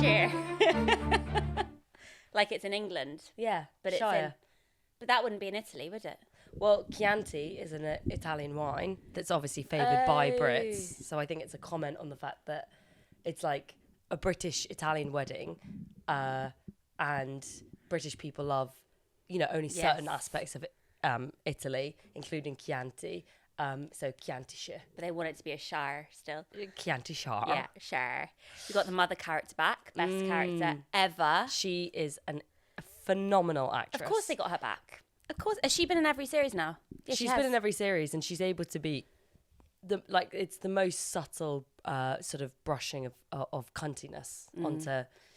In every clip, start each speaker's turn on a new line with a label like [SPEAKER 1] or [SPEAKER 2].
[SPEAKER 1] Shire. Like it's in England.
[SPEAKER 2] Yeah,
[SPEAKER 1] But
[SPEAKER 2] Shire.
[SPEAKER 1] but that wouldn't be in Italy, would it?
[SPEAKER 2] Well, Chianti is an Italian wine that's obviously favoured by Brits. So I think it's a comment on the fact that it's like a British-Italian wedding, and British people love, only certain aspects of Italy, including Chianti. So Chianti Shire.
[SPEAKER 1] But they want it to be a Shire still.
[SPEAKER 2] Chianti Shire.
[SPEAKER 1] Yeah, Shire. You got the mother character back. Best character ever.
[SPEAKER 2] She is a phenomenal actress.
[SPEAKER 1] Of course they got her back. Of course. Has she been in every series now? Yeah,
[SPEAKER 2] she's been in every series, and she's able to be it's the most subtle sort of brushing of cuntiness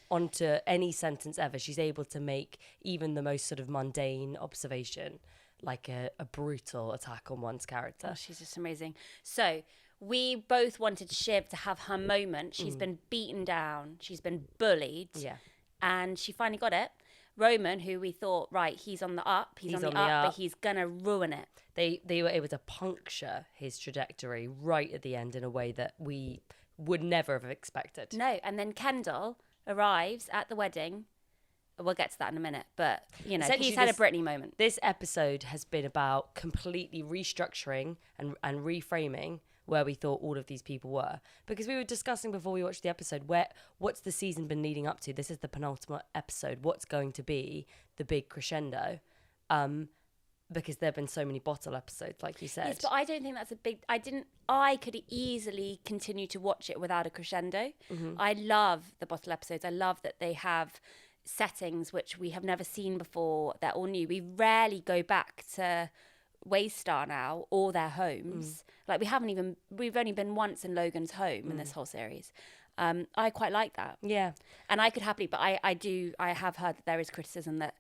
[SPEAKER 2] onto any sentence ever. She's able to make even the most sort of mundane observation like a brutal attack on one's character.
[SPEAKER 1] Oh, she's just amazing. So we both wanted Shiv to have her moment. She's been beaten down. She's been bullied.
[SPEAKER 2] Yeah.
[SPEAKER 1] And she finally got it. Roman, who we thought, right, he's on the up. He's on the up, but he's going to ruin it.
[SPEAKER 2] They were able to puncture his trajectory right at the end in a way that we would never have expected.
[SPEAKER 1] No, and then Kendall arrives at the wedding. We'll get to that in a minute, but, he's had a Britney moment.
[SPEAKER 2] This episode has been about completely restructuring and reframing where we thought all of these people were. Because we were discussing before we watched the episode, what's the season been leading up to? This is the penultimate episode. What's going to be the big crescendo? Because there have been so many bottle episodes, like you said.
[SPEAKER 1] Yes, but I don't think that's a big... I could easily continue to watch it without a crescendo. Mm-hmm. I love the bottle episodes. I love that they have settings which we have never seen before. They're all new. We rarely go back to Waystar now or their homes. Like we've only been once in Logan's home in this whole series. I quite like that.
[SPEAKER 2] Yeah.
[SPEAKER 1] And I could happily, but I have heard that there is criticism that,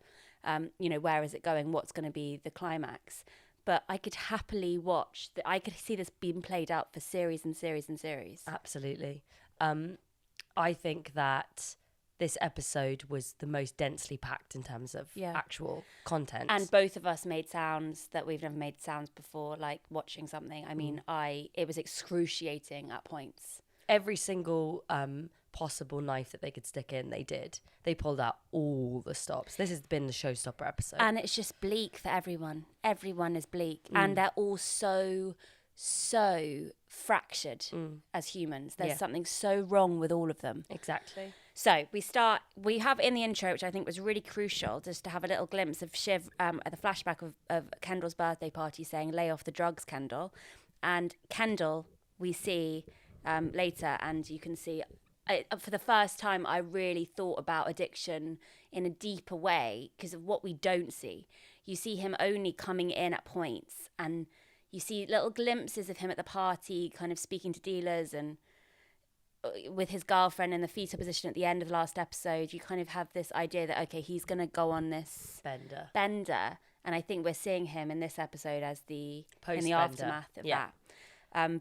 [SPEAKER 1] where is it going? What's going to be the climax? But I could happily watch that. I could see this being played out for series and series and series.
[SPEAKER 2] Absolutely. I think that this episode was the most densely packed in terms of actual content.
[SPEAKER 1] And both of us made sounds that we've never made sounds before, like watching something. I mean, it was excruciating at points.
[SPEAKER 2] Every single possible knife that they could stick in, they did. They pulled out all the stops. This has been the showstopper episode.
[SPEAKER 1] And it's just bleak for everyone. Everyone is bleak. And they're all so fractured as humans. There's something so wrong with all of them.
[SPEAKER 2] Exactly.
[SPEAKER 1] So we have in the intro, which I think was really crucial, just to have a little glimpse of Shiv at the flashback of Kendall's birthday party saying, lay off the drugs, Kendall. And Kendall, we see later, and you can see, for the first time, I really thought about addiction in a deeper way because of what we don't see. You see him only coming in at points, and you see little glimpses of him at the party, kind of speaking to dealers and with his girlfriend in the fetal position at the end of the last episode. You kind of have this idea that, okay, he's going to go on this bender. And I think we're seeing him in this episode as in the aftermath of that.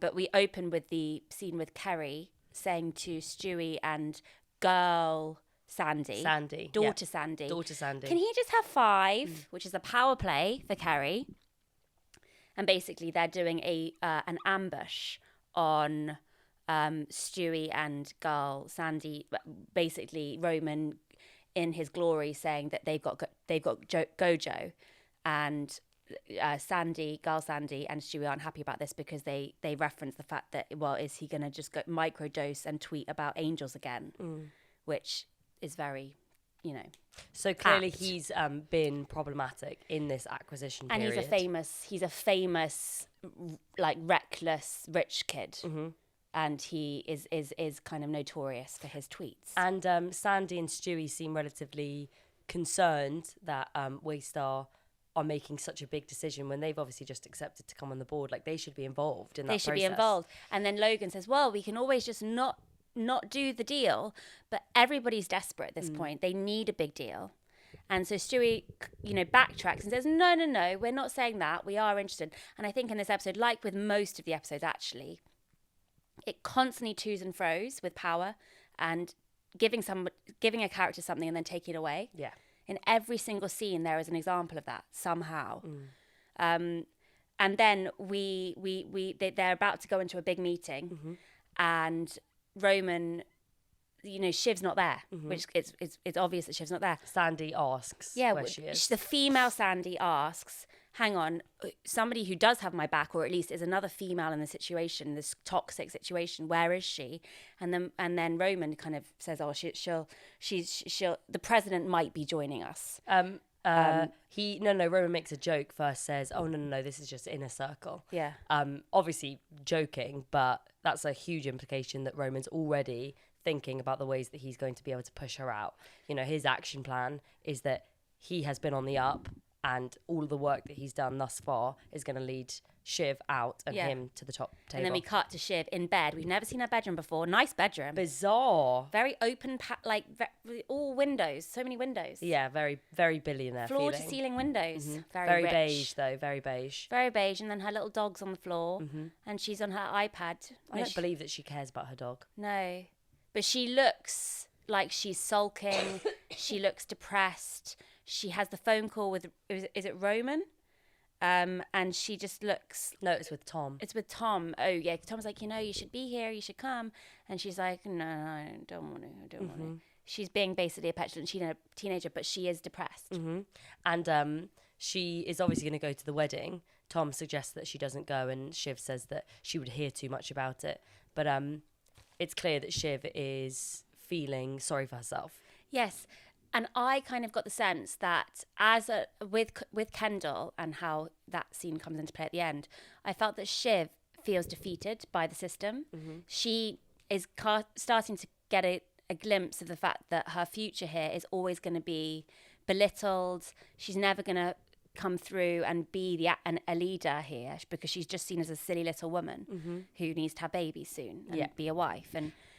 [SPEAKER 1] But we open with the scene with Kerry saying to Stewie and girl Sandy, daughter Sandy, can he just have 5, which is a power play for Kerry. And basically they're doing an ambush on Stewie and girl Sandy. Basically Roman in his glory saying that they've got Gojo, and girl Sandy and Stewie aren't happy about this because they reference the fact that, well, is he going to just go microdose and tweet about angels again, which is very,
[SPEAKER 2] So clearly he's been problematic in this acquisition period.
[SPEAKER 1] And he's a famous like reckless rich kid. Mm-hmm. And he is kind of notorious for his tweets.
[SPEAKER 2] And Sandy and Stewie seem relatively concerned that Waystar are making such a big decision when they've obviously just accepted to come on the board. Like, they should be involved in that process. They should be involved.
[SPEAKER 1] And then Logan says, well, we can always just not do the deal. But everybody's desperate at this point. They need a big deal. And so Stewie, backtracks and says, no, we're not saying that. We are interested. And I think in this episode, like with most of the episodes, actually, it constantly to's and fro's with power and giving a character something and then taking it away.
[SPEAKER 2] Yeah.
[SPEAKER 1] In every single scene, there is an example of that somehow. And then they're about to go into a big meeting, and Roman Shiv's not there, which it's obvious that Shiv's not there.
[SPEAKER 2] Sandy asks where she is.
[SPEAKER 1] The female Sandy asks, hang on, somebody who does have my back, or at least is another female in the situation, this toxic situation, where is she? And then Roman kind of says, oh, she'll the president might be joining us.
[SPEAKER 2] Roman makes a joke first, says, oh, no, this is just inner circle.
[SPEAKER 1] Yeah.
[SPEAKER 2] Obviously joking, but that's a huge implication that Roman's already thinking about the ways that he's going to be able to push her out. His action plan is that he has been on the up, and all of the work that he's done thus far is going to lead Shiv out and him to the top table.
[SPEAKER 1] And then we cut to Shiv in bed. We've never seen her bedroom before. Nice bedroom.
[SPEAKER 2] Bizarre.
[SPEAKER 1] Very open, all windows. So many windows.
[SPEAKER 2] Yeah, very, very billionaire
[SPEAKER 1] Floor
[SPEAKER 2] feeling.
[SPEAKER 1] to ceiling windows.
[SPEAKER 2] Mm-hmm.
[SPEAKER 1] Very rich.
[SPEAKER 2] Beige, though. Very beige.
[SPEAKER 1] Very beige. And then her little dog's on the floor. And she's on her iPad.
[SPEAKER 2] I don't believe that she cares about her dog.
[SPEAKER 1] No. But she looks like she's sulking. She looks depressed. She has the phone call with, is it Roman? And she just looks...
[SPEAKER 2] No, it's with Tom.
[SPEAKER 1] It's with Tom. Oh, yeah. Tom's like, you should be here. You should come. And she's like, no, I don't want to. I don't want to. She's being basically a petulant teenager, but she is depressed.
[SPEAKER 2] And she is obviously going to go to the wedding. Tom suggests that she doesn't go, and Shiv says that she would hear too much about it. But it's clear that Shiv is feeling sorry for herself.
[SPEAKER 1] Yes. And I kind of got the sense that with Kendall and how that scene comes into play at the end, I felt that Shiv feels defeated by the system. She is starting to get a glimpse of the fact that her future here is always going to be belittled. She's never going to come through and be a leader here, because she's just seen as a silly little woman who needs to have babies soon and be a wife.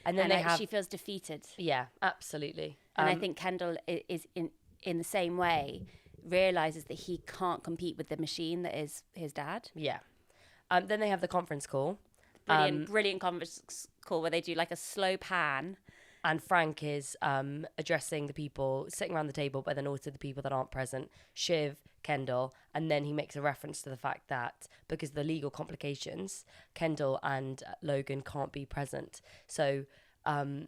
[SPEAKER 1] And then she feels defeated.
[SPEAKER 2] Yeah, absolutely.
[SPEAKER 1] And I think Kendall is in the same way, realizes that he can't compete with the machine that is his dad.
[SPEAKER 2] Yeah. Then they have the conference call.
[SPEAKER 1] Brilliant conference call where they do like a slow pan.
[SPEAKER 2] And Frank is addressing the people sitting around the table, but then also the people that aren't present. Shiv, Kendall, and then he makes a reference to the fact that because of the legal complications, Kendall and Logan can't be present. So I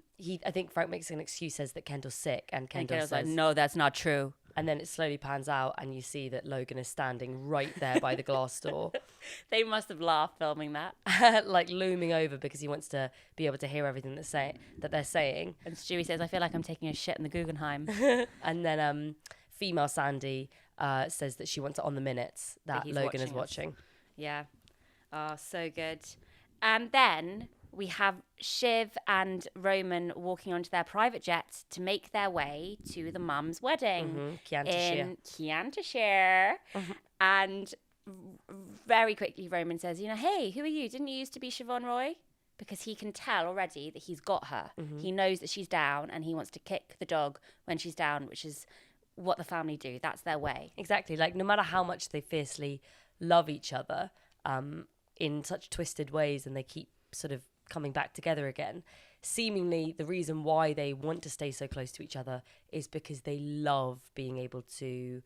[SPEAKER 2] think Frank makes an excuse, says that Kendall's sick, and Kendall says,
[SPEAKER 1] like, no, that's not true.
[SPEAKER 2] And then it slowly pans out, and you see that Logan is standing right there by the glass door.
[SPEAKER 1] They must have laughed filming that.
[SPEAKER 2] Like looming over, because he wants to be able to hear everything that they're saying.
[SPEAKER 1] And Stewie says, I feel like I'm taking a shit in the Guggenheim.
[SPEAKER 2] And then female Sandy says that she wants it on the minutes that Logan is watching.
[SPEAKER 1] Yeah. Oh, so good. And then we have Shiv and Roman walking onto their private jet to make their way to the mum's wedding in Chiantashire. And very quickly Roman says, hey, who are you? Didn't you used to be Siobhan Roy? Because he can tell already that he's got her. He knows that she's down, and he wants to kick the dog when she's down, which is what the family do. That's their way.
[SPEAKER 2] Exactly. Like, no matter how much they fiercely love each other in such twisted ways, and they keep sort of coming back together again, seemingly the reason why they want to stay so close to each other is because they love being able to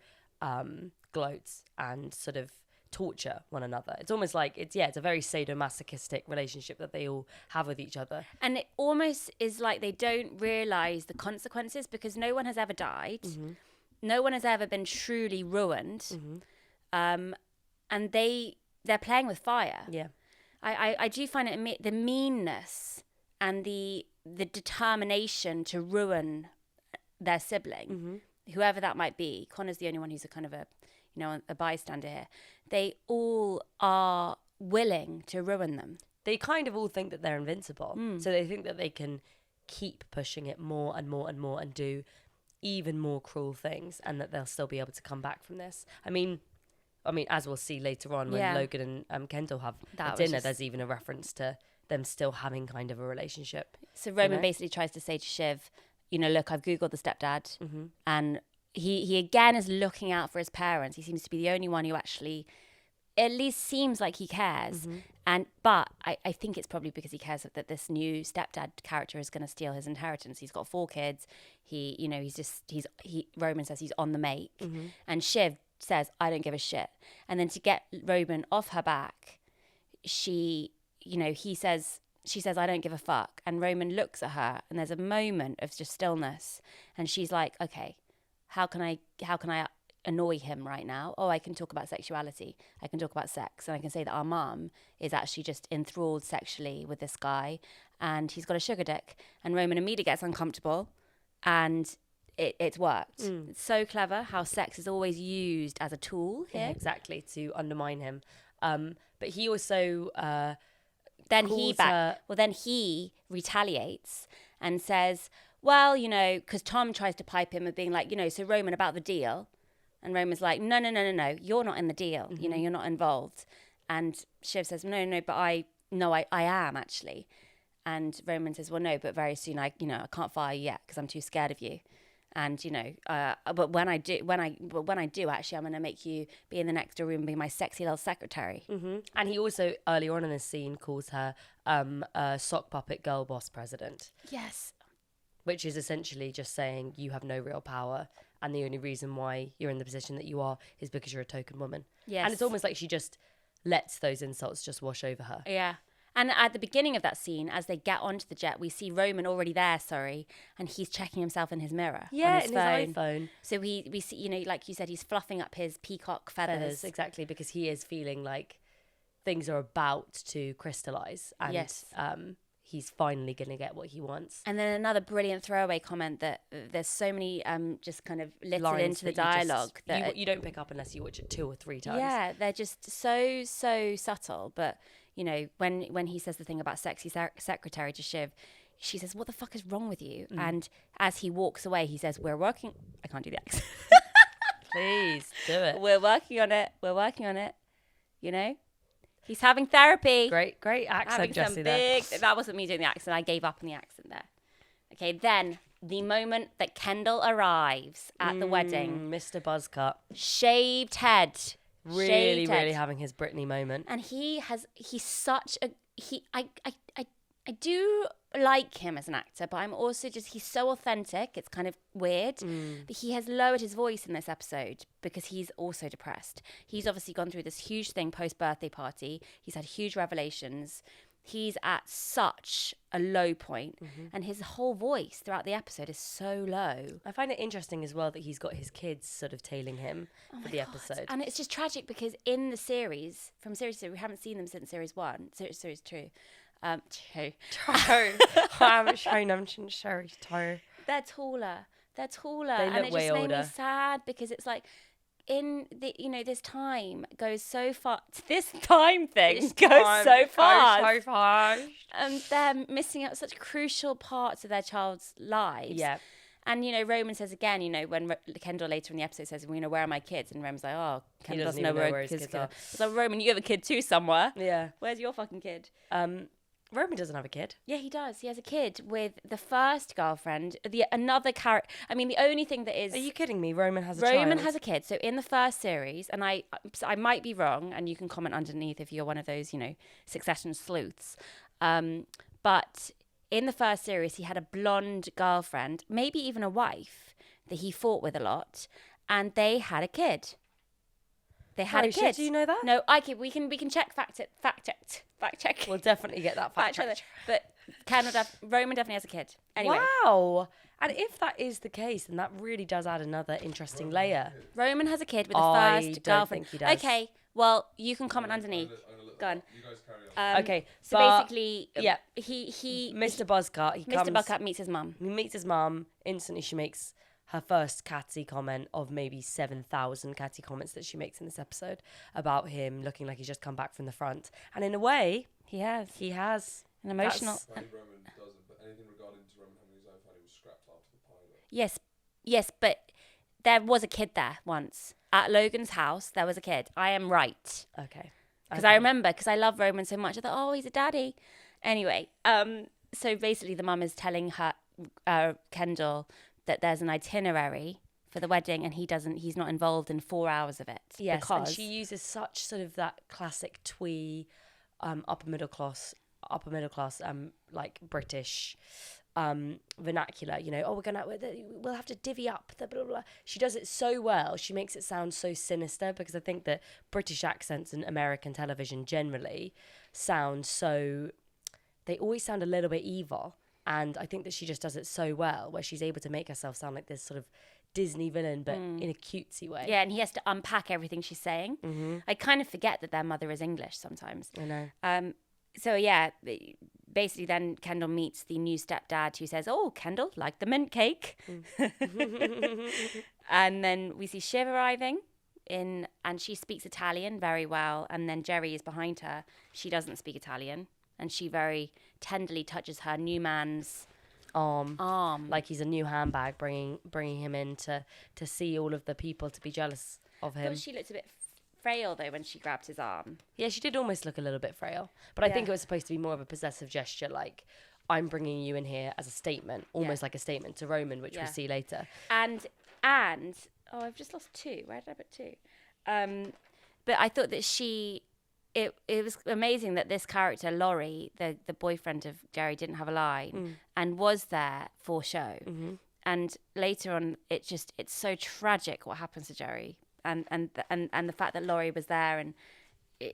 [SPEAKER 2] gloat and sort of torture one another. It's almost like it's a very sadomasochistic relationship that they all have with each other.
[SPEAKER 1] And it almost is like they don't realise the consequences, because no one has ever died. No one has ever been truly ruined. And they're playing with fire.
[SPEAKER 2] Yeah.
[SPEAKER 1] I do find it the meanness and the determination to ruin their sibling, whoever that might be. Connor's the only one who's a kind of a bystander here. They all are willing to ruin them.
[SPEAKER 2] They kind of all think that they're invincible. So they think that they can keep pushing it more and more and more and do even more cruel things, and that they'll still be able to come back from this. I mean, as we'll see later on when Logan and Kendall have a dinner, there's even a reference to them still having kind of a relationship.
[SPEAKER 1] So Roman basically tries to say to Shiv, look, I've Googled the stepdad, and he again is looking out for his parents. He seems to be the only one who actually at least seems like he cares. But I think it's probably because he cares that this new stepdad character is going to steal his inheritance. He's got 4 kids. Roman says he's on the make. And Shiv says, I don't give a shit. And then to get Roman off her back, he says, she says, I don't give a fuck. And Roman looks at her and there's a moment of just stillness. And she's like, okay, how can I annoy him right now? Oh, I can talk about sexuality. I can talk about sex. And I can say that our mum is actually just enthralled sexually with this guy and he's got a sugar dick. And Roman immediately gets uncomfortable and it's worked. It's so clever how sex is always used as a tool here.
[SPEAKER 2] Yeah, exactly, to undermine him. But he also
[SPEAKER 1] then
[SPEAKER 2] calls
[SPEAKER 1] he retaliates and says, well, you know, because Tom tries to pipe him with being like, you know, so Roman, about the deal. And Roman's like, no, you're not in the deal. You know, you're not involved. And Shiv says, no, but I am actually. And Roman says, well, no, but very soon I can't fire you yet because I'm too scared of you. And, you know, but when I do, actually, I'm going to make you be in the next room and be my sexy little secretary.
[SPEAKER 2] And he also, earlier on in this scene, calls her a sock puppet girl boss president.
[SPEAKER 1] Yes.
[SPEAKER 2] Which is essentially just saying you have no real power. And the only reason why you're in the position that you are is because you're a token woman.
[SPEAKER 1] Yes.
[SPEAKER 2] And it's almost like she just lets those insults just wash over her.
[SPEAKER 1] Yeah. And at the beginning of that scene, as they get onto the jet, we see Roman already there, and he's checking himself in his mirror.
[SPEAKER 2] Yeah,
[SPEAKER 1] on his phone.
[SPEAKER 2] his iPhone.
[SPEAKER 1] So we see, you know, like you said, he's fluffing up his peacock feathers.
[SPEAKER 2] Exactly, because he is feeling like things are about to crystallize. And
[SPEAKER 1] yes.
[SPEAKER 2] He's finally going to get what he wants.
[SPEAKER 1] And then another brilliant throwaway comment that there's so many just kind of littered
[SPEAKER 2] Lines
[SPEAKER 1] into the dialogue that
[SPEAKER 2] you don't pick up unless you watch it 2 or 3 times.
[SPEAKER 1] Yeah, they're just so subtle. But, you know, when he says the thing about sexy secretary to Shiv, she says, what the fuck is wrong with you? And as he walks away, he says, we're working... I can't do the accent.
[SPEAKER 2] Please, do it.
[SPEAKER 1] We're working on it. You know? He's having therapy.
[SPEAKER 2] Great accent, Jessie, there.
[SPEAKER 1] That wasn't me doing the accent. I gave up on the accent there. Okay, then the moment that Kendall arrives at the wedding.
[SPEAKER 2] Mr. Buzzcut.
[SPEAKER 1] Shaved head.
[SPEAKER 2] Really having his Britney moment.
[SPEAKER 1] And he's such a... I do like him as an actor, but I'm also he's so authentic. It's kind of weird. But he has lowered his voice in this episode because he's also depressed. He's obviously gone through this huge thing post-birthday party. He's had huge revelations. He's at such a low point, and his whole voice throughout the episode is so low.
[SPEAKER 2] I find it interesting as well that he's got his kids sort of tailing him for the episode.
[SPEAKER 1] And it's just tragic because in the series, from series 2, we haven't seen them since series 1, series 2. Two.
[SPEAKER 2] I haven't shown them since series 2.
[SPEAKER 1] They're taller.
[SPEAKER 2] They
[SPEAKER 1] And
[SPEAKER 2] look
[SPEAKER 1] it
[SPEAKER 2] way
[SPEAKER 1] just made
[SPEAKER 2] older.
[SPEAKER 1] me sad because it's like, in the, you know, this time goes so far. This time thing goes so fast. And they're missing out such crucial parts of their child's lives.
[SPEAKER 2] Yeah.
[SPEAKER 1] And, you know, Roman says again, you know, when Kendall later in the episode says, well, you know, where are my kids? And Roman's like, oh, Kendall doesn't know where his kids are. It's like, Roman, you have a kid too somewhere.
[SPEAKER 2] Yeah.
[SPEAKER 1] Where's your fucking kid?
[SPEAKER 2] Roman doesn't have a kid.
[SPEAKER 1] Yeah, he does. He has a kid with the first girlfriend, another character. I mean, the only thing that is...
[SPEAKER 2] Are you kidding me? Roman has a child.
[SPEAKER 1] Roman has a kid. So in the first series, and I might be wrong, and you can comment underneath if you're one of those, you know, Succession sleuths. But in the first series, he had a blonde girlfriend, maybe even a wife, that he fought with a lot, and they had a kid. They had a kid.
[SPEAKER 2] Do you know that?
[SPEAKER 1] No, we can check fact check.
[SPEAKER 2] We'll definitely get that fact check.
[SPEAKER 1] But Roman definitely has a kid. Anyway.
[SPEAKER 2] Wow. And if that is the case, then that really does add another interesting layer.
[SPEAKER 1] Roman has a kid with the first girlfriend.
[SPEAKER 2] Think he does.
[SPEAKER 1] Okay, well, you can comment underneath. Go on.
[SPEAKER 3] You guys carry on.
[SPEAKER 2] Okay,
[SPEAKER 1] So basically,
[SPEAKER 2] yeah,
[SPEAKER 1] he
[SPEAKER 2] Mr. Buzzcut,
[SPEAKER 1] Mr. Buzzcut meets his mum.
[SPEAKER 2] He meets his mum. Instantly, she makes her first catty comment of maybe 7,000 catty comments that she makes in this episode about him looking like he's just come back from the front. And in a way,
[SPEAKER 1] He has an emotional.
[SPEAKER 3] Apparently Roman doesn't, but anything regarding to Roman having his own family was scrapped after the pilot.
[SPEAKER 1] Yes, but there was a kid there once at Logan's house. There was a kid. I am right.
[SPEAKER 2] Okay.
[SPEAKER 1] Because I remember, because I love Roman so much. I thought, oh, he's a daddy. Anyway, so basically the mum is telling her, Kendall, that there's an itinerary for the wedding and he's not involved in 4 hours of it.
[SPEAKER 2] Yes,
[SPEAKER 1] because
[SPEAKER 2] and she uses such sort of that classic twee, upper middle class, like British vernacular, you know, oh, we'll have to divvy up the blah, blah, blah. She does it so well. She makes it sound so sinister because I think that British accents and American television generally sound so, they always sound a little bit evil. And I think that she just does it so well, where she's able to make herself sound like this sort of Disney villain, but in a cutesy way.
[SPEAKER 1] Yeah, and he has to unpack everything she's saying. I kind of forget that their mother is English sometimes.
[SPEAKER 2] I know.
[SPEAKER 1] So yeah, basically then Kendall meets the new stepdad who says, "Oh, Kendall, like the mint cake." And then we see Shiv arriving and she speaks Italian very well. And then Jerry is behind her. She doesn't speak Italian. And she very tenderly touches her new man's arm.
[SPEAKER 2] Like he's a new handbag, bringing him in to see all of the people to be jealous of him.
[SPEAKER 1] But she looked a bit frail though when she grabbed his arm.
[SPEAKER 2] Yeah, she did almost look a little bit frail. But I think it was supposed to be more of a possessive gesture, like, I'm bringing you in here as a statement, almost like a statement to Roman, which we'll see later.
[SPEAKER 1] And oh, I've just lost 2. Where did I put 2? But I thought that it was amazing that this character, Laurie, the boyfriend of Jerry, didn't have a line and was there for show. And later on, it's so tragic what happens to Jerry. And the fact that Laurie was there, and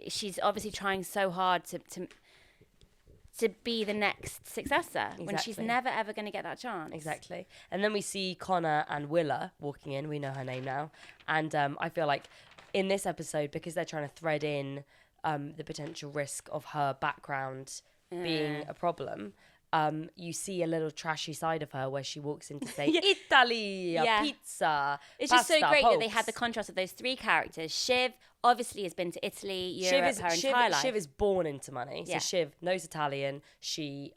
[SPEAKER 1] she's obviously trying so hard to be the next successor when she's never ever going to get that chance.
[SPEAKER 2] Exactly. And then we see Connor and Willa walking in. We know her name now. And I feel like in this episode, because they're trying to thread in the potential risk of her background being a problem, you see a little trashy side of her where she walks in to say, Italy, pizza,
[SPEAKER 1] It's
[SPEAKER 2] pasta,
[SPEAKER 1] just so great that they
[SPEAKER 2] popes.
[SPEAKER 1] had the contrast of those 3 characters. Shiv obviously has been to Italy, Europe, her entire life.
[SPEAKER 2] Shiv is born into money. So
[SPEAKER 1] Yeah.
[SPEAKER 2] Shiv knows Italian. She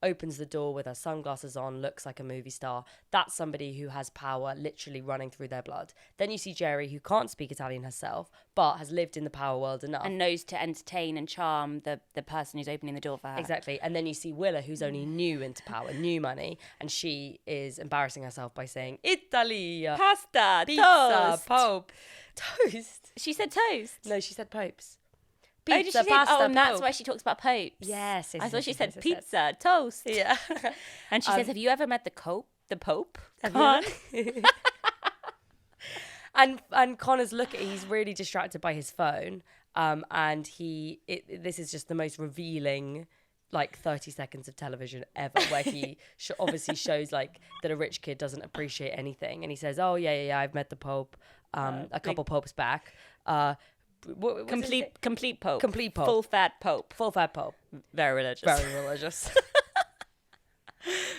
[SPEAKER 2] opens the door with her sunglasses on, looks like a movie star. That's somebody who has power literally running through their blood. Then you see Jerry, who can't speak Italian herself, but has lived in the power world enough.
[SPEAKER 1] And knows to entertain and charm the person who's opening the door for her.
[SPEAKER 2] Exactly. And then you see Willa, who's only new into power, new money, and she is embarrassing herself by saying, Italy,
[SPEAKER 1] Pasta,
[SPEAKER 2] pizza,
[SPEAKER 1] toast.
[SPEAKER 2] pope. Toast?
[SPEAKER 1] She said toast.
[SPEAKER 2] No, she said popes.
[SPEAKER 1] Oh, did she say?
[SPEAKER 2] pasta,
[SPEAKER 1] And that's
[SPEAKER 2] pope.
[SPEAKER 1] why she talks about popes.
[SPEAKER 2] Yes,
[SPEAKER 1] I thought she said
[SPEAKER 2] yes.
[SPEAKER 1] pizza, toast.
[SPEAKER 2] Yeah.
[SPEAKER 1] And she says, "Have you ever met the Pope?"
[SPEAKER 2] Have
[SPEAKER 1] Con?
[SPEAKER 2] you? And Connor's he's really distracted by his phone. And this is just the most revealing, like, 30 seconds of television ever, where he obviously shows, like, that a rich kid doesn't appreciate anything. And he says, "Oh, yeah, I've met the Pope a couple popes back."
[SPEAKER 1] Complete Pope.
[SPEAKER 2] Complete Pope.
[SPEAKER 1] Full fat Pope.
[SPEAKER 2] Full fat Pope.
[SPEAKER 1] Very religious.
[SPEAKER 2] Very religious.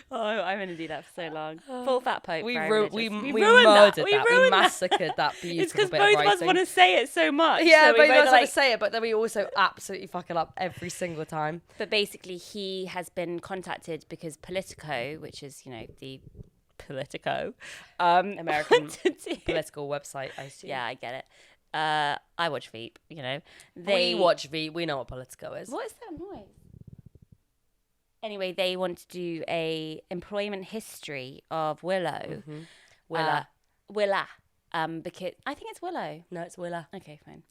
[SPEAKER 1] Oh, I'm going to do that for so long. Full fat Pope.
[SPEAKER 2] We
[SPEAKER 1] very
[SPEAKER 2] ruined
[SPEAKER 1] religious.
[SPEAKER 2] that. We
[SPEAKER 1] ruined
[SPEAKER 2] massacred that
[SPEAKER 1] It's
[SPEAKER 2] beautiful
[SPEAKER 1] because
[SPEAKER 2] bit
[SPEAKER 1] both
[SPEAKER 2] of
[SPEAKER 1] of us
[SPEAKER 2] writing.
[SPEAKER 1] want to say it so much.
[SPEAKER 2] Yeah,
[SPEAKER 1] so
[SPEAKER 2] both
[SPEAKER 1] we
[SPEAKER 2] of us
[SPEAKER 1] both
[SPEAKER 2] want to say it, but then we also absolutely fuck it up every single time.
[SPEAKER 1] But basically, he has been contacted because Politico, which is, the Politico,
[SPEAKER 2] American
[SPEAKER 1] wanted to-
[SPEAKER 2] political website, I assume.
[SPEAKER 1] Yeah, I get it. I watch Veep,
[SPEAKER 2] We watch V. We know what Politico is.
[SPEAKER 1] What is that noise? Anyway, they want to do a employment history of Willow.
[SPEAKER 2] Willa.
[SPEAKER 1] Willa. Because I think it's Willow.
[SPEAKER 2] No, it's Willa.
[SPEAKER 1] Okay, fine.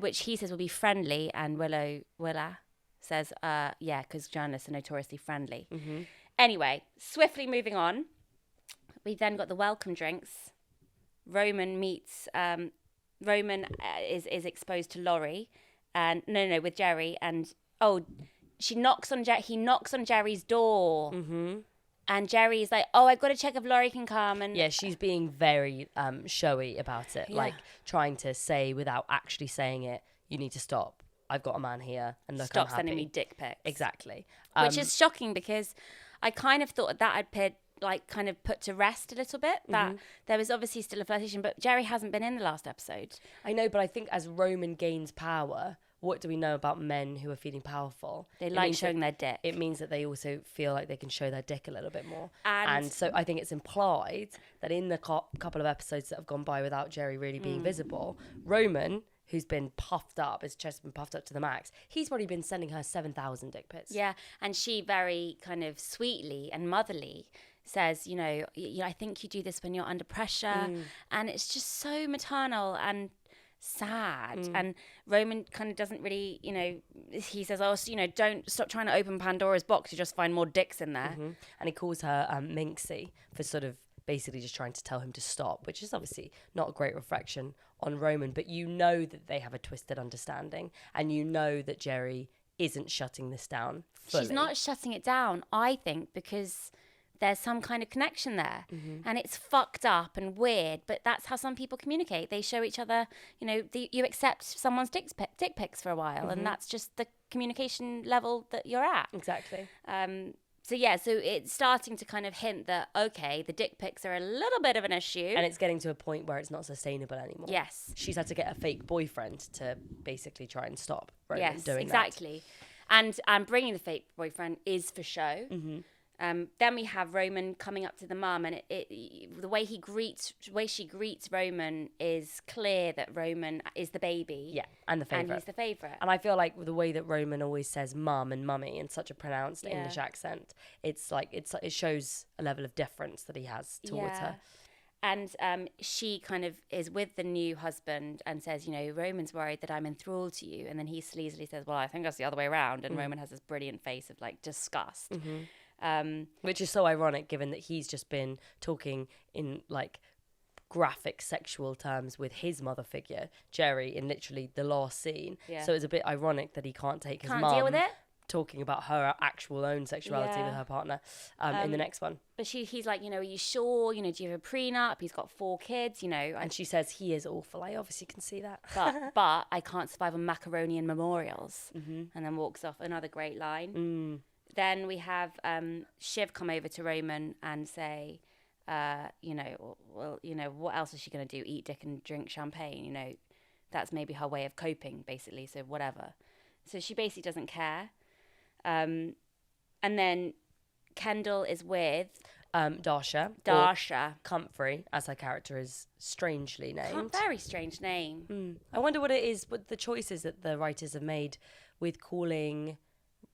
[SPEAKER 1] Which he says will be friendly, and Willa says, yeah, because journalists are notoriously friendly. Anyway, swiftly moving on. We've then got the welcome drinks. Roman meets. Roman is exposed to Laurie, and no, with Jerry, and he knocks on Jerry's door, and Jerry's like, "Oh, I've got to check if Laurie can come." And
[SPEAKER 2] Yeah, she's being very showy about it, like trying to say without actually saying it, "You need to stop. I've got a man here, and look,
[SPEAKER 1] stop
[SPEAKER 2] I'm happy."
[SPEAKER 1] sending me dick pics.
[SPEAKER 2] Exactly.
[SPEAKER 1] Which is shocking because I kind of thought that I'd kind of put to rest a little bit that there was obviously still a flirtation, but Jerry hasn't been in the last episode.
[SPEAKER 2] I know, but I think as Roman gains power, what do we know about men who are feeling powerful?
[SPEAKER 1] They
[SPEAKER 2] It
[SPEAKER 1] like
[SPEAKER 2] means
[SPEAKER 1] showing
[SPEAKER 2] that-
[SPEAKER 1] their dick.
[SPEAKER 2] It means that they also feel like they can show their dick a little bit more.
[SPEAKER 1] And
[SPEAKER 2] So I think it's implied that in the couple of episodes that have gone by without Jerry really being visible, Roman, who's been puffed up, his chest has been puffed up to the max, he's probably been sending her 7,000 dick pics.
[SPEAKER 1] Yeah, and she very kind of sweetly and motherly says, I think you do this when you're under pressure. And it's just so maternal and sad. And Roman kind of doesn't really, he says, don't stop trying to open Pandora's box. You just find more dicks in there.
[SPEAKER 2] And he calls her Minxie for sort of basically just trying to tell him to stop, which is obviously not a great reflection on Roman. But you know that they have a twisted understanding, and you know that Jerry isn't shutting this down fully.
[SPEAKER 1] She's not shutting it down, I think, because there's some kind of connection there. And it's fucked up and weird, but that's how some people communicate. They show each other, you accept someone's dick pics for a while, and that's just the communication level that you're at.
[SPEAKER 2] Exactly.
[SPEAKER 1] So it's starting to kind of hint that, okay, the dick pics are a little bit of an issue.
[SPEAKER 2] And it's getting to a point where it's not sustainable anymore.
[SPEAKER 1] Yes.
[SPEAKER 2] She's had to get a fake boyfriend to basically try and stop Roman doing that.
[SPEAKER 1] Exactly. And bringing the fake boyfriend is for show. Then we have Roman coming up to the mum, and the way she greets Roman is clear that Roman is the baby.
[SPEAKER 2] Yeah, and the favourite.
[SPEAKER 1] And he's the favourite.
[SPEAKER 2] And I feel like the way that Roman always says mum and mummy in such a pronounced English accent, it's like it shows a level of deference that he has towards her.
[SPEAKER 1] And she kind of is with the new husband and says, Roman's worried that I'm enthralled to you. And then he sleazily says, well, I think that's the other way around. And Roman has this brilliant face of like disgust.
[SPEAKER 2] Which is so ironic given that he's just been talking in like graphic sexual terms with his mother figure, Jerry, in literally the last scene.
[SPEAKER 1] Yeah.
[SPEAKER 2] So it's a bit ironic that he can't take his
[SPEAKER 1] Can't
[SPEAKER 2] mum
[SPEAKER 1] deal with it.
[SPEAKER 2] talking about her actual own sexuality with her partner in the next one.
[SPEAKER 1] But he's like, are you sure? Do you have a prenup? He's got 4 kids,
[SPEAKER 2] And she says, he is awful. I obviously can see that.
[SPEAKER 1] but I can't survive on macaroni and memorials. And then walks off. Another great line. Then we have Shiv come over to Roman and say, what else is she going to do? Eat dick and drink champagne? That's maybe her way of coping, basically. So whatever. So she basically doesn't care. And then Kendall is with
[SPEAKER 2] Darsha. Comfrey, as her character is strangely named.
[SPEAKER 1] Very strange name.
[SPEAKER 2] I wonder what it is, what the choices that the writers have made with calling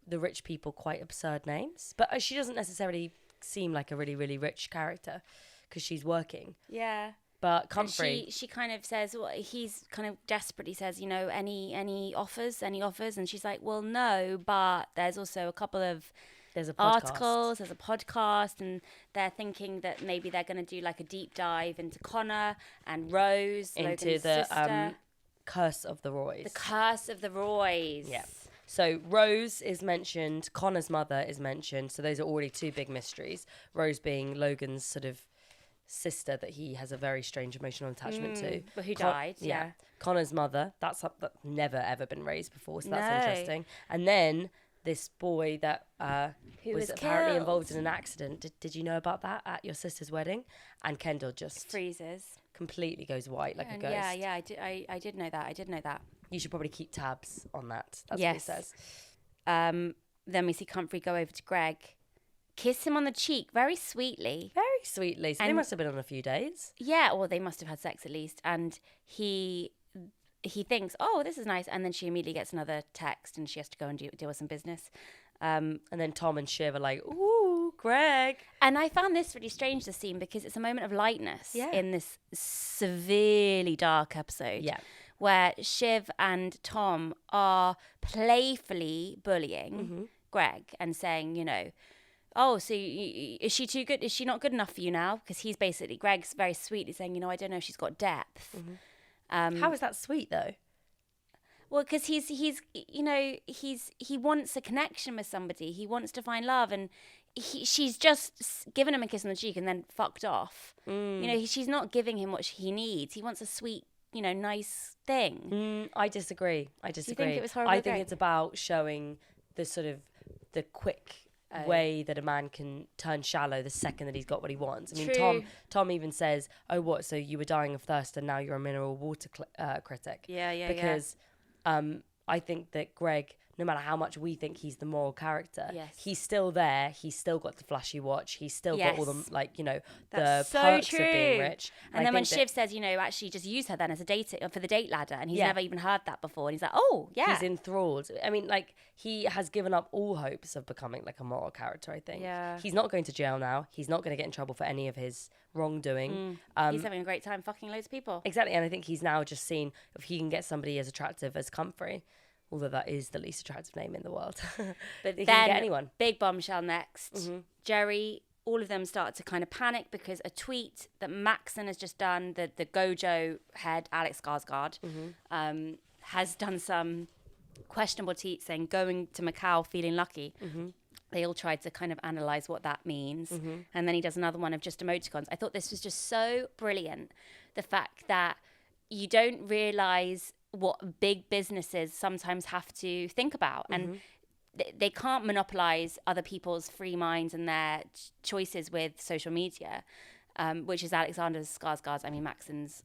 [SPEAKER 2] the rich people quite absurd names. But she doesn't necessarily seem like a really, really rich character because she's working.
[SPEAKER 1] Yeah.
[SPEAKER 2] But Comfrey...
[SPEAKER 1] She kind of says, well, he's kind of desperately says, any offers? And she's like, well, no, but there's also a couple of articles, there's a podcast, and they're thinking that maybe they're going to do like a deep dive into Connor and Rose,
[SPEAKER 2] into
[SPEAKER 1] Logan's sister.
[SPEAKER 2] Curse of the Roys.
[SPEAKER 1] The Curse of the Roys.
[SPEAKER 2] Yeah. So Rose is mentioned, Connor's mother is mentioned, so those are already 2 big mysteries. Rose being Logan's sort of sister that he has a very strange emotional attachment to.
[SPEAKER 1] But who died, yeah.
[SPEAKER 2] Connor's mother, that's never ever been raised before, so that's interesting. And then this boy that was apparently involved in an accident. Did you know about that at your sister's wedding? And Kendall just
[SPEAKER 1] freezes,
[SPEAKER 2] completely goes white like a ghost.
[SPEAKER 1] Yeah, I did know that.
[SPEAKER 2] You should probably keep tabs on that. That's what he says.
[SPEAKER 1] Then we see Comfrey go over to Greg, kiss him on the cheek very sweetly.
[SPEAKER 2] Very sweetly. So they must have been on a few days.
[SPEAKER 1] Yeah, well, they must have had sex at least. And he thinks, oh, this is nice. And then she immediately gets another text and she has to go and deal with some business.
[SPEAKER 2] And then Tom and Shiv are like, ooh, Greg.
[SPEAKER 1] And I found this really strange, this scene, because it's a moment of lightness in this severely dark episode.
[SPEAKER 2] Yeah.
[SPEAKER 1] Where Shiv and Tom are playfully bullying Greg and saying, oh, so is she too good? Is she not good enough for you now? Because Greg's very sweetly saying, I don't know if she's got depth.
[SPEAKER 2] How is that sweet though?
[SPEAKER 1] Well, because he wants a connection with somebody. He wants to find love, and she's just given him a kiss on the cheek and then fucked off. She's not giving him what he needs. He wants a sweet, nice thing.
[SPEAKER 2] I disagree.
[SPEAKER 1] Do you think it was horrible?
[SPEAKER 2] I think it's about showing the sort of the quick way that a man can turn shallow the second that he's got what he wants. I mean, Tom even says, "Oh, what? So you were dying of thirst, and now you're a mineral water critic."
[SPEAKER 1] Yeah.
[SPEAKER 2] Because I think that Greg, no matter how much we think he's the moral character, he's still there. He's still got the flashy watch. He's still got all the, the perks of being rich.
[SPEAKER 1] And then when Shiv says, actually just use her then as a for the date ladder, and he's never even heard that before. And he's like, oh, yeah.
[SPEAKER 2] He's enthralled. I mean, he has given up all hopes of becoming a moral character, I think.
[SPEAKER 1] Yeah.
[SPEAKER 2] He's not going to jail now. He's not going to get in trouble for any of his wrongdoing.
[SPEAKER 1] He's having a great time fucking loads of people.
[SPEAKER 2] Exactly. And I think he's now just seen if he can get somebody as attractive as Comfrey, although that is the least attractive name in the world.
[SPEAKER 1] But
[SPEAKER 2] he
[SPEAKER 1] then,
[SPEAKER 2] can get anyone.
[SPEAKER 1] Big bombshell next. Jerry, all of them start to kind of panic because a tweet that Maxon has just done, the Gojo head, Alex Skarsgård, has done some questionable tweets saying going to Macau feeling lucky. They all tried to kind of analyze what that means. And then he does another one of just emoticons. I thought this was just so brilliant. The fact that you don't realize what big businesses sometimes have to think about. And they can't monopolize other people's free minds and their choices with social media, which is Alexander Skarsgård's, I mean, Maxon's,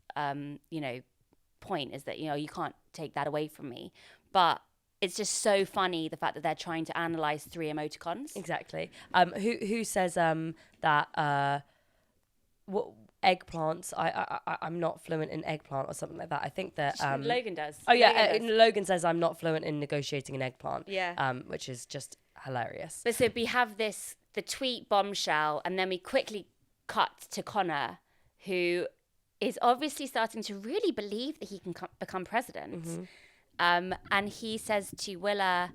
[SPEAKER 1] point is that, you can't take that away from me. But it's just so funny the fact that they're trying to analyze 3 emoticons.
[SPEAKER 2] Exactly. Who says that what eggplants? I'm not fluent in eggplant or something like that. I think that
[SPEAKER 1] Logan does.
[SPEAKER 2] Oh yeah, Logan says I'm not fluent in negotiating an eggplant.
[SPEAKER 1] Yeah.
[SPEAKER 2] Which is just hilarious.
[SPEAKER 1] But so we have the tweet bombshell, and then we quickly cut to Connor, who is obviously starting to really believe that he can become president. And he says to Willa,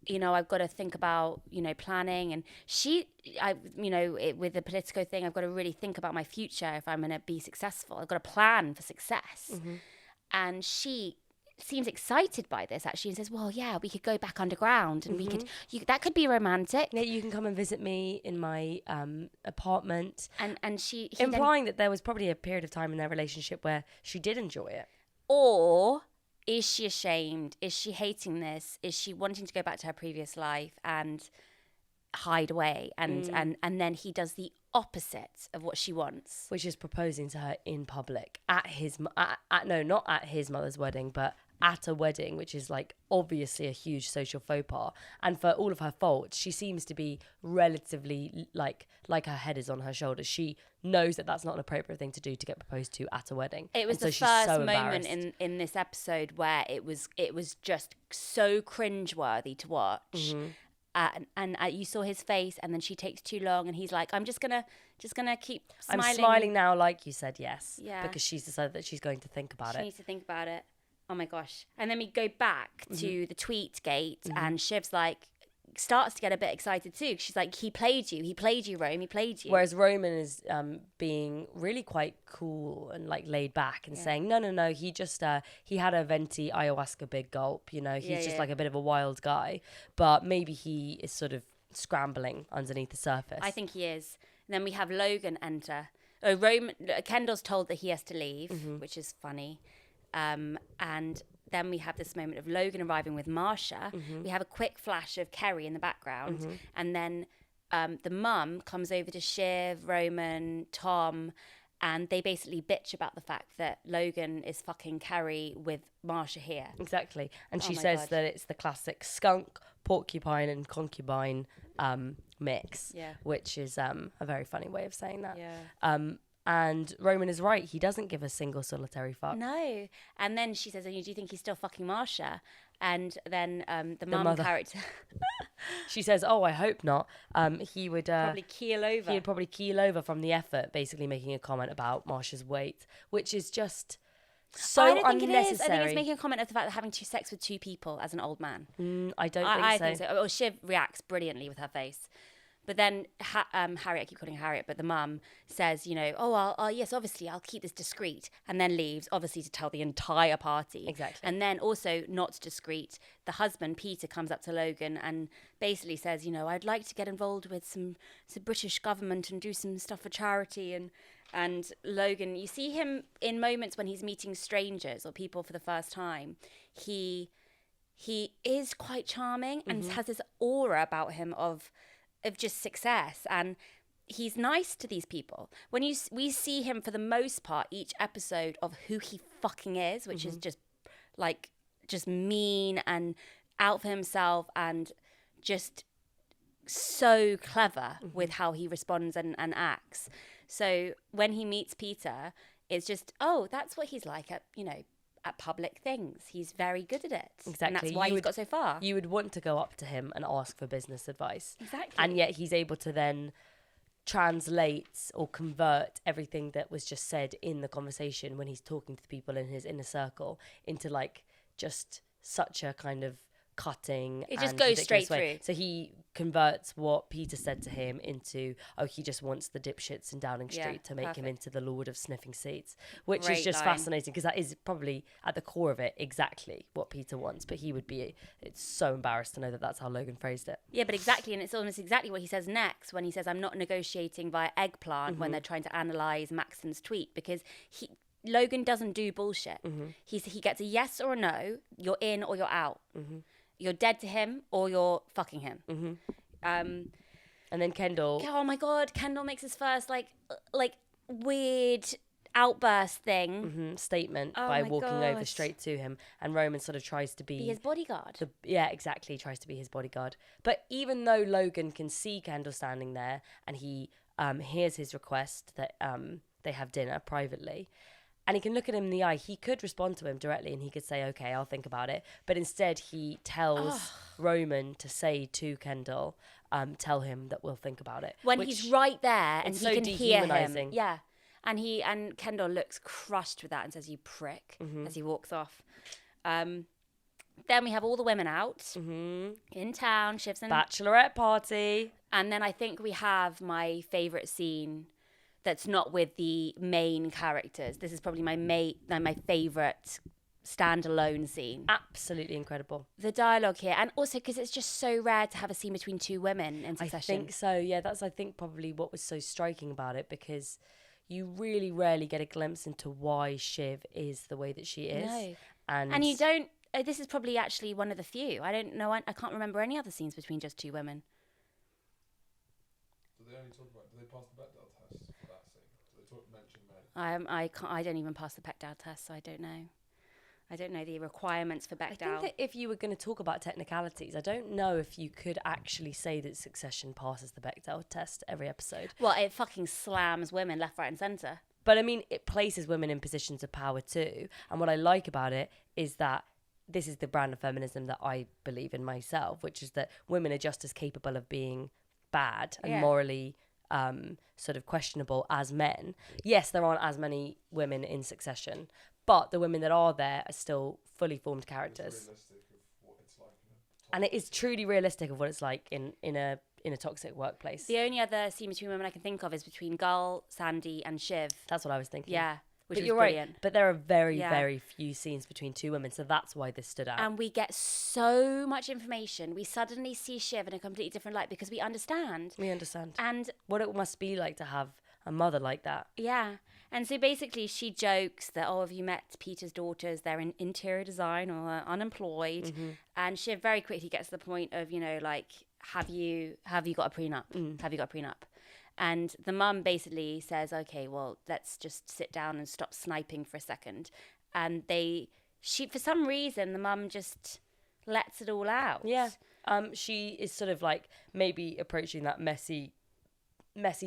[SPEAKER 1] I've got to think about, planning. And with the Politico thing, I've got to really think about my future if I'm going to be successful. I've got to plan for success. And she seems excited by this, actually, and says, well, yeah, we could go back underground and we could, that could be romantic.
[SPEAKER 2] Yeah, you can come and visit me in my apartment.
[SPEAKER 1] And he
[SPEAKER 2] implying that there was probably a period of time in their relationship where she did enjoy it.
[SPEAKER 1] Or is she ashamed? Is she hating this? Is she wanting to go back to her previous life and hide away? And then he does the opposite of what she wants,
[SPEAKER 2] which is proposing to her in public at not at his mother's wedding, but at a wedding, which is like obviously a huge social faux pas. And for all of her faults, she seems to be relatively like her head is on her shoulders. She knows that that's not an appropriate thing to do to get proposed to at a wedding.
[SPEAKER 1] It was the first moment in this episode where it was just so cringeworthy to watch. And you saw his face, and then she takes too long, and he's like, I'm just gonna keep smiling.
[SPEAKER 2] I'm smiling now, like you said, yes.
[SPEAKER 1] Yeah.
[SPEAKER 2] Because she's decided that she's going to think about it.
[SPEAKER 1] She needs to think about it. Oh my gosh. And then we go back to the tweet gate, and Shiv's like, starts to get a bit excited too. She's like, he played you, Rome, he played you.
[SPEAKER 2] Whereas Roman is being really quite cool and like laid back and saying, no, he just, he had a venti ayahuasca big gulp, he's just like a bit of a wild guy. But maybe he is sort of scrambling underneath the surface.
[SPEAKER 1] I think he is. And then we have Logan enter. Kendall's told that he has to leave, which is funny. And then we have this moment of Logan arriving with Marsha. We have a quick flash of Kerry in the background. And then the mum comes over to Shiv, Roman, Tom, and they basically bitch about the fact that Logan is fucking Kerry with Marsha here.
[SPEAKER 2] Exactly. And she says that it's the classic skunk, porcupine and concubine mix, which is a very funny way of saying that.
[SPEAKER 1] Yeah.
[SPEAKER 2] And Roman is right. He doesn't give a single solitary fuck.
[SPEAKER 1] No. And then she says, do you think he's still fucking Marsha? And then the mum character...
[SPEAKER 2] She says, oh, I hope not. He would...
[SPEAKER 1] probably keel over.
[SPEAKER 2] He would probably keel over from the effort, basically making a comment about Marsha's weight, which is just so unnecessary.
[SPEAKER 1] I don't think it is. I think it's making a comment of the fact that having sex with 2 people as an old man.
[SPEAKER 2] I don't
[SPEAKER 1] I think so. Well, Shiv reacts brilliantly with her face. But then Harriet, I keep calling her Harriet, but the mum says, yes, obviously I'll keep this discreet, and then leaves, obviously to tell the entire party.
[SPEAKER 2] Exactly.
[SPEAKER 1] And then also not discreet, the husband, Peter, comes up to Logan and basically says, I'd like to get involved with some British government and do some stuff for charity. And Logan, you see him in moments when he's meeting strangers or people for the first time. He is quite charming and has this aura about him of just success, and he's nice to these people. When we see him for the most part each episode of who he fucking is, which is just mean and out for himself and just so clever with how he responds and acts. So when he meets Peter, it's just, that's what he's like at public things. He's very good at it.
[SPEAKER 2] Exactly.
[SPEAKER 1] And that's why he's got so far.
[SPEAKER 2] You would want to go up to him and ask for business advice.
[SPEAKER 1] Exactly.
[SPEAKER 2] And yet he's able to then translate or convert everything that was just said in the conversation when he's talking to the people in his inner circle into like just such a kind of cutting.
[SPEAKER 1] It just
[SPEAKER 2] and
[SPEAKER 1] goes
[SPEAKER 2] ridiculous
[SPEAKER 1] straight
[SPEAKER 2] way.
[SPEAKER 1] through.
[SPEAKER 2] So he converts what Peter said to him into, he just wants the dipshits in Downing
[SPEAKER 1] Yeah,
[SPEAKER 2] Street to make him
[SPEAKER 1] perfect.
[SPEAKER 2] into the Lord of Sniffing Seats, which is
[SPEAKER 1] Great
[SPEAKER 2] just
[SPEAKER 1] line.
[SPEAKER 2] fascinating because that is probably at the core of it exactly what Peter wants. But he would be, it's so embarrassed to know that that's how Logan phrased it.
[SPEAKER 1] Yeah, but exactly, and it's almost exactly what he says next when he says, "I'm not negotiating via eggplant," when they're trying to analyze Maxon's tweet, because Logan doesn't do bullshit. He gets a yes or a no. You're in or you're out. You're dead to him or you're fucking him.
[SPEAKER 2] And then Kendall,
[SPEAKER 1] Oh my god, Kendall makes his first like weird outburst thing.
[SPEAKER 2] statement
[SPEAKER 1] Oh
[SPEAKER 2] by
[SPEAKER 1] my
[SPEAKER 2] walking over
[SPEAKER 1] God.
[SPEAKER 2] straight to him, and Roman sort of tries to
[SPEAKER 1] Be his bodyguard.
[SPEAKER 2] yeah, exactly, tries to be his bodyguard. But even though Logan can see Kendall standing there and he hears his request that they have dinner privately, and he can look at him in the eye, he could respond to him directly and he could say, okay, I'll think about it. But instead he tells Roman to say to Kendall, tell him that we'll think about it.
[SPEAKER 1] When
[SPEAKER 2] which
[SPEAKER 1] he's right there and
[SPEAKER 2] it's
[SPEAKER 1] he
[SPEAKER 2] so
[SPEAKER 1] can hear him.
[SPEAKER 2] dehumanising.
[SPEAKER 1] Yeah. And Kendall looks crushed with that and says, "You prick," as he walks off. Then we have all the women out in town, Shiv's and
[SPEAKER 2] Bachelorette party.
[SPEAKER 1] And then I think we have my favourite scene that's not with the main characters. This is probably my favourite standalone scene.
[SPEAKER 2] Absolutely incredible.
[SPEAKER 1] The dialogue here, and also because it's just so rare to have a scene between two women in
[SPEAKER 2] I
[SPEAKER 1] succession.
[SPEAKER 2] think so. Yeah, that's I think probably what was so striking about it, because you really rarely get a glimpse into why Shiv is the way that she is.
[SPEAKER 1] No.
[SPEAKER 2] And
[SPEAKER 1] And you don't. This is probably actually one of the few. I don't know. I can't remember any other scenes between just two women.
[SPEAKER 3] Do they only talk about? Do they pass the Bechdel test for that scene? Do they mention men?
[SPEAKER 1] I can't. I don't even pass the Bechdel test, so I don't know. I don't know the requirements for
[SPEAKER 2] I
[SPEAKER 1] Bechdel.
[SPEAKER 2] think that if you were going to talk about technicalities, I don't know if you could actually say that Succession passes the Bechdel test every episode.
[SPEAKER 1] Well, it fucking slams women left, right, and centre.
[SPEAKER 2] But I mean, it places women in positions of power too. And what I like about it is that this is the brand of feminism that I believe in myself, which is that women are just as capable of being bad and
[SPEAKER 1] Yeah.
[SPEAKER 2] morally sort of questionable as men. Yes, there aren't as many women in Succession, but the women that are there are still fully formed characters.
[SPEAKER 3] Realistic of what it's like in a
[SPEAKER 2] And it is truly realistic of what it's like in a toxic workplace.
[SPEAKER 1] The only other scene between women I can think of is between Gull, Sandy, and Shiv.
[SPEAKER 2] That's what I was thinking.
[SPEAKER 1] Yeah, which
[SPEAKER 2] But
[SPEAKER 1] was
[SPEAKER 2] you're
[SPEAKER 1] brilliant.
[SPEAKER 2] right. But there are very,
[SPEAKER 1] Yeah.
[SPEAKER 2] very few scenes between two women, so that's why this stood out.
[SPEAKER 1] And we get so much information. We suddenly see Shiv in a completely different light because we understand.
[SPEAKER 2] We understand
[SPEAKER 1] And
[SPEAKER 2] what it must be like to have a mother like that.
[SPEAKER 1] yeah. And so basically she jokes that, have you met Peter's daughters? They're in interior design or unemployed. And Shiv very quickly gets to the point of, have you got a prenup? Have you got a prenup? And the mum basically says, okay, well, let's just sit down and stop sniping for a second. And for some reason, the mum just lets it all out.
[SPEAKER 2] Yeah. She is sort of like maybe approaching that messy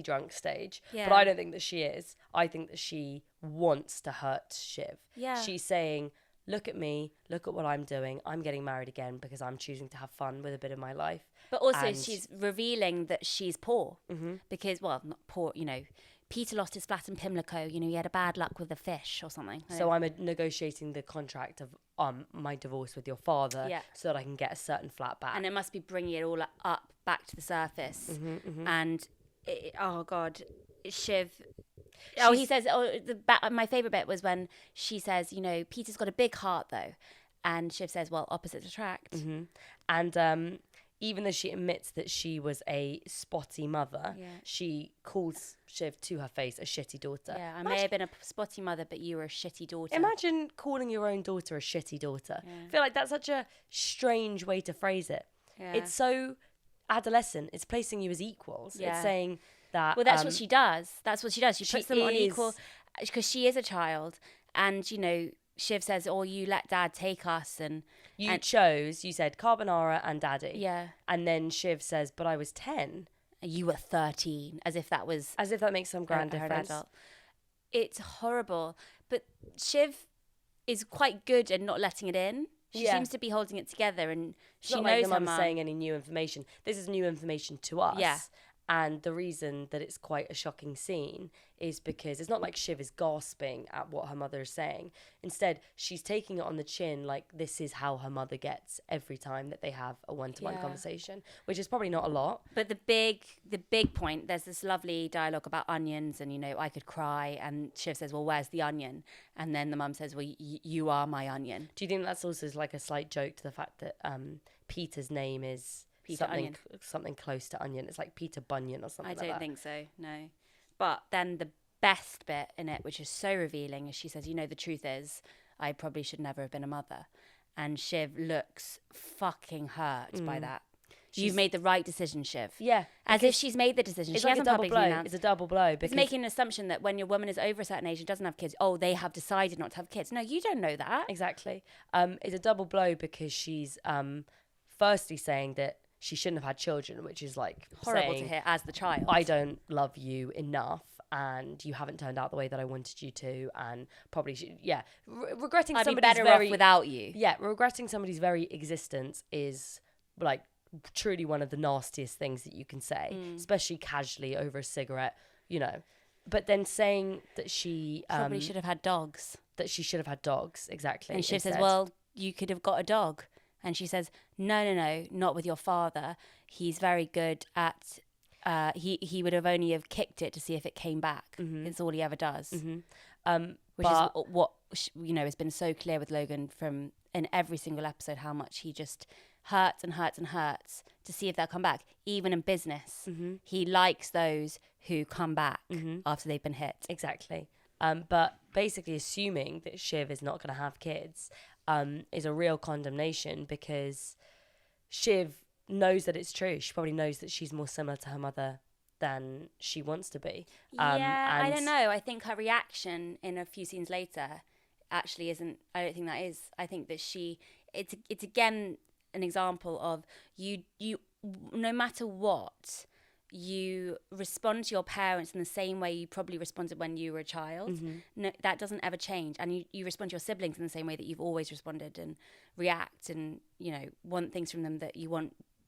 [SPEAKER 2] drunk stage.
[SPEAKER 1] Yeah.
[SPEAKER 2] But I don't think that she is. I think that she wants to hurt Shiv.
[SPEAKER 1] Yeah.
[SPEAKER 2] She's saying, look at me, look at what I'm doing. I'm getting married again because I'm choosing to have fun with a bit of my life.
[SPEAKER 1] But also
[SPEAKER 2] And-
[SPEAKER 1] she's revealing that she's poor. Because, well, not poor, Peter lost his flat in Pimlico. He had a bad luck with the fish or something.
[SPEAKER 2] So I'm negotiating the contract of my divorce with your father
[SPEAKER 1] Yeah.
[SPEAKER 2] so that I can get a certain flat back.
[SPEAKER 1] And it must be bringing it all up back to the surface. And oh god, Shiv. He says. My favorite bit was when she says, Peter's got a big heart though, and Shiv says, well, opposites attract.
[SPEAKER 2] And even though she admits that she was a spotty mother,
[SPEAKER 1] Yeah.
[SPEAKER 2] she calls Shiv to her face a shitty daughter.
[SPEAKER 1] Yeah, I may have been a spotty mother, but you were a shitty daughter.
[SPEAKER 2] Imagine calling your own daughter a shitty daughter. I feel like that's such a strange way to phrase it.
[SPEAKER 1] Yeah.
[SPEAKER 2] It's so adolescent. It's placing you as equals.
[SPEAKER 1] Yeah.
[SPEAKER 2] It's saying that...
[SPEAKER 1] Well, that's what she does. That's what she does. She
[SPEAKER 2] she
[SPEAKER 1] puts them on
[SPEAKER 2] is-
[SPEAKER 1] equal, because she is a child, and Shiv says, you let Dad take us, and
[SPEAKER 2] You said carbonara and daddy.
[SPEAKER 1] yeah,
[SPEAKER 2] And then Shiv says, but I was 10.
[SPEAKER 1] you were 13, as if that was
[SPEAKER 2] As if that makes some grand
[SPEAKER 1] her an
[SPEAKER 2] difference.
[SPEAKER 1] adult. It's horrible, but Shiv is quite good at not letting it in. She
[SPEAKER 2] Yeah.
[SPEAKER 1] seems to be holding it together, and
[SPEAKER 2] It's
[SPEAKER 1] she
[SPEAKER 2] not
[SPEAKER 1] knows
[SPEAKER 2] like the
[SPEAKER 1] her
[SPEAKER 2] mum's
[SPEAKER 1] mum.
[SPEAKER 2] saying any new information. This is new information to us.
[SPEAKER 1] Yeah.
[SPEAKER 2] And the reason that it's quite a shocking scene is because it's not like Shiv is gasping at what her mother is saying. Instead, she's taking it on the chin, like this is how her mother gets every time that they have a one-to-one
[SPEAKER 1] Yeah.
[SPEAKER 2] conversation, which is probably not a lot.
[SPEAKER 1] But the big point, there's this lovely dialogue about onions and, I could cry. And Shiv says, well, where's the onion? And then the mum says, well, you are my onion.
[SPEAKER 2] Do you think that's also like a slight joke to the fact that Peter's name is
[SPEAKER 1] Peter Onion.
[SPEAKER 2] something close to onion? It's like Peter Bunyan or something
[SPEAKER 1] I
[SPEAKER 2] like that.
[SPEAKER 1] don't think so, no. But then the best bit in it, which is so revealing, is she says, the truth is, I probably should never have been a mother. And Shiv looks fucking hurt by that. You've made the right decision, Shiv.
[SPEAKER 2] Yeah.
[SPEAKER 1] As if she's made the decision.
[SPEAKER 2] It's
[SPEAKER 1] She
[SPEAKER 2] like a
[SPEAKER 1] hasn't
[SPEAKER 2] double
[SPEAKER 1] publicly
[SPEAKER 2] blow.
[SPEAKER 1] announced.
[SPEAKER 2] It's a double blow because
[SPEAKER 1] It's making an assumption that when your woman is over a certain age and doesn't have kids, they have decided not to have kids. No, you don't know that.
[SPEAKER 2] exactly. It's a double blow because she's firstly saying that she shouldn't have had children, which is like
[SPEAKER 1] Horrible
[SPEAKER 2] saying,
[SPEAKER 1] to hear as the child.
[SPEAKER 2] I don't love you enough and you haven't turned out the way that I wanted you to, and probably regretting
[SPEAKER 1] I'd be
[SPEAKER 2] somebody's
[SPEAKER 1] better
[SPEAKER 2] very
[SPEAKER 1] off without you.
[SPEAKER 2] yeah regretting somebody's very existence is like truly one of the nastiest things that you can say, especially casually over a cigarette, but then saying that she
[SPEAKER 1] Probably should have had dogs.
[SPEAKER 2] that she should have had dogs, exactly.
[SPEAKER 1] And Shiv says,
[SPEAKER 2] instead.
[SPEAKER 1] well, you could have got a dog. And she says, no, not with your father. He's very good at, he would have only have kicked it to see if it came back. It's all he ever does. Which is what, has been so clear with Logan from in every single episode, how much he just hurts and hurts and hurts to see if they'll come back. Even in business, he likes those who come back after they've been hit.
[SPEAKER 2] Exactly. But basically assuming that Shiv is not going to have kids is a real condemnation, because Shiv knows that it's true. She probably knows that she's more similar to her mother than she wants to be.
[SPEAKER 1] I don't know. I think her reaction in a few scenes later actually isn't. I don't think that is. I think that it's again an example of you no matter what, you respond to your parents in the same way you probably responded when you were a child. No, that doesn't ever change. And you respond to your siblings in the same way that you've always responded, and react and, want things from them that you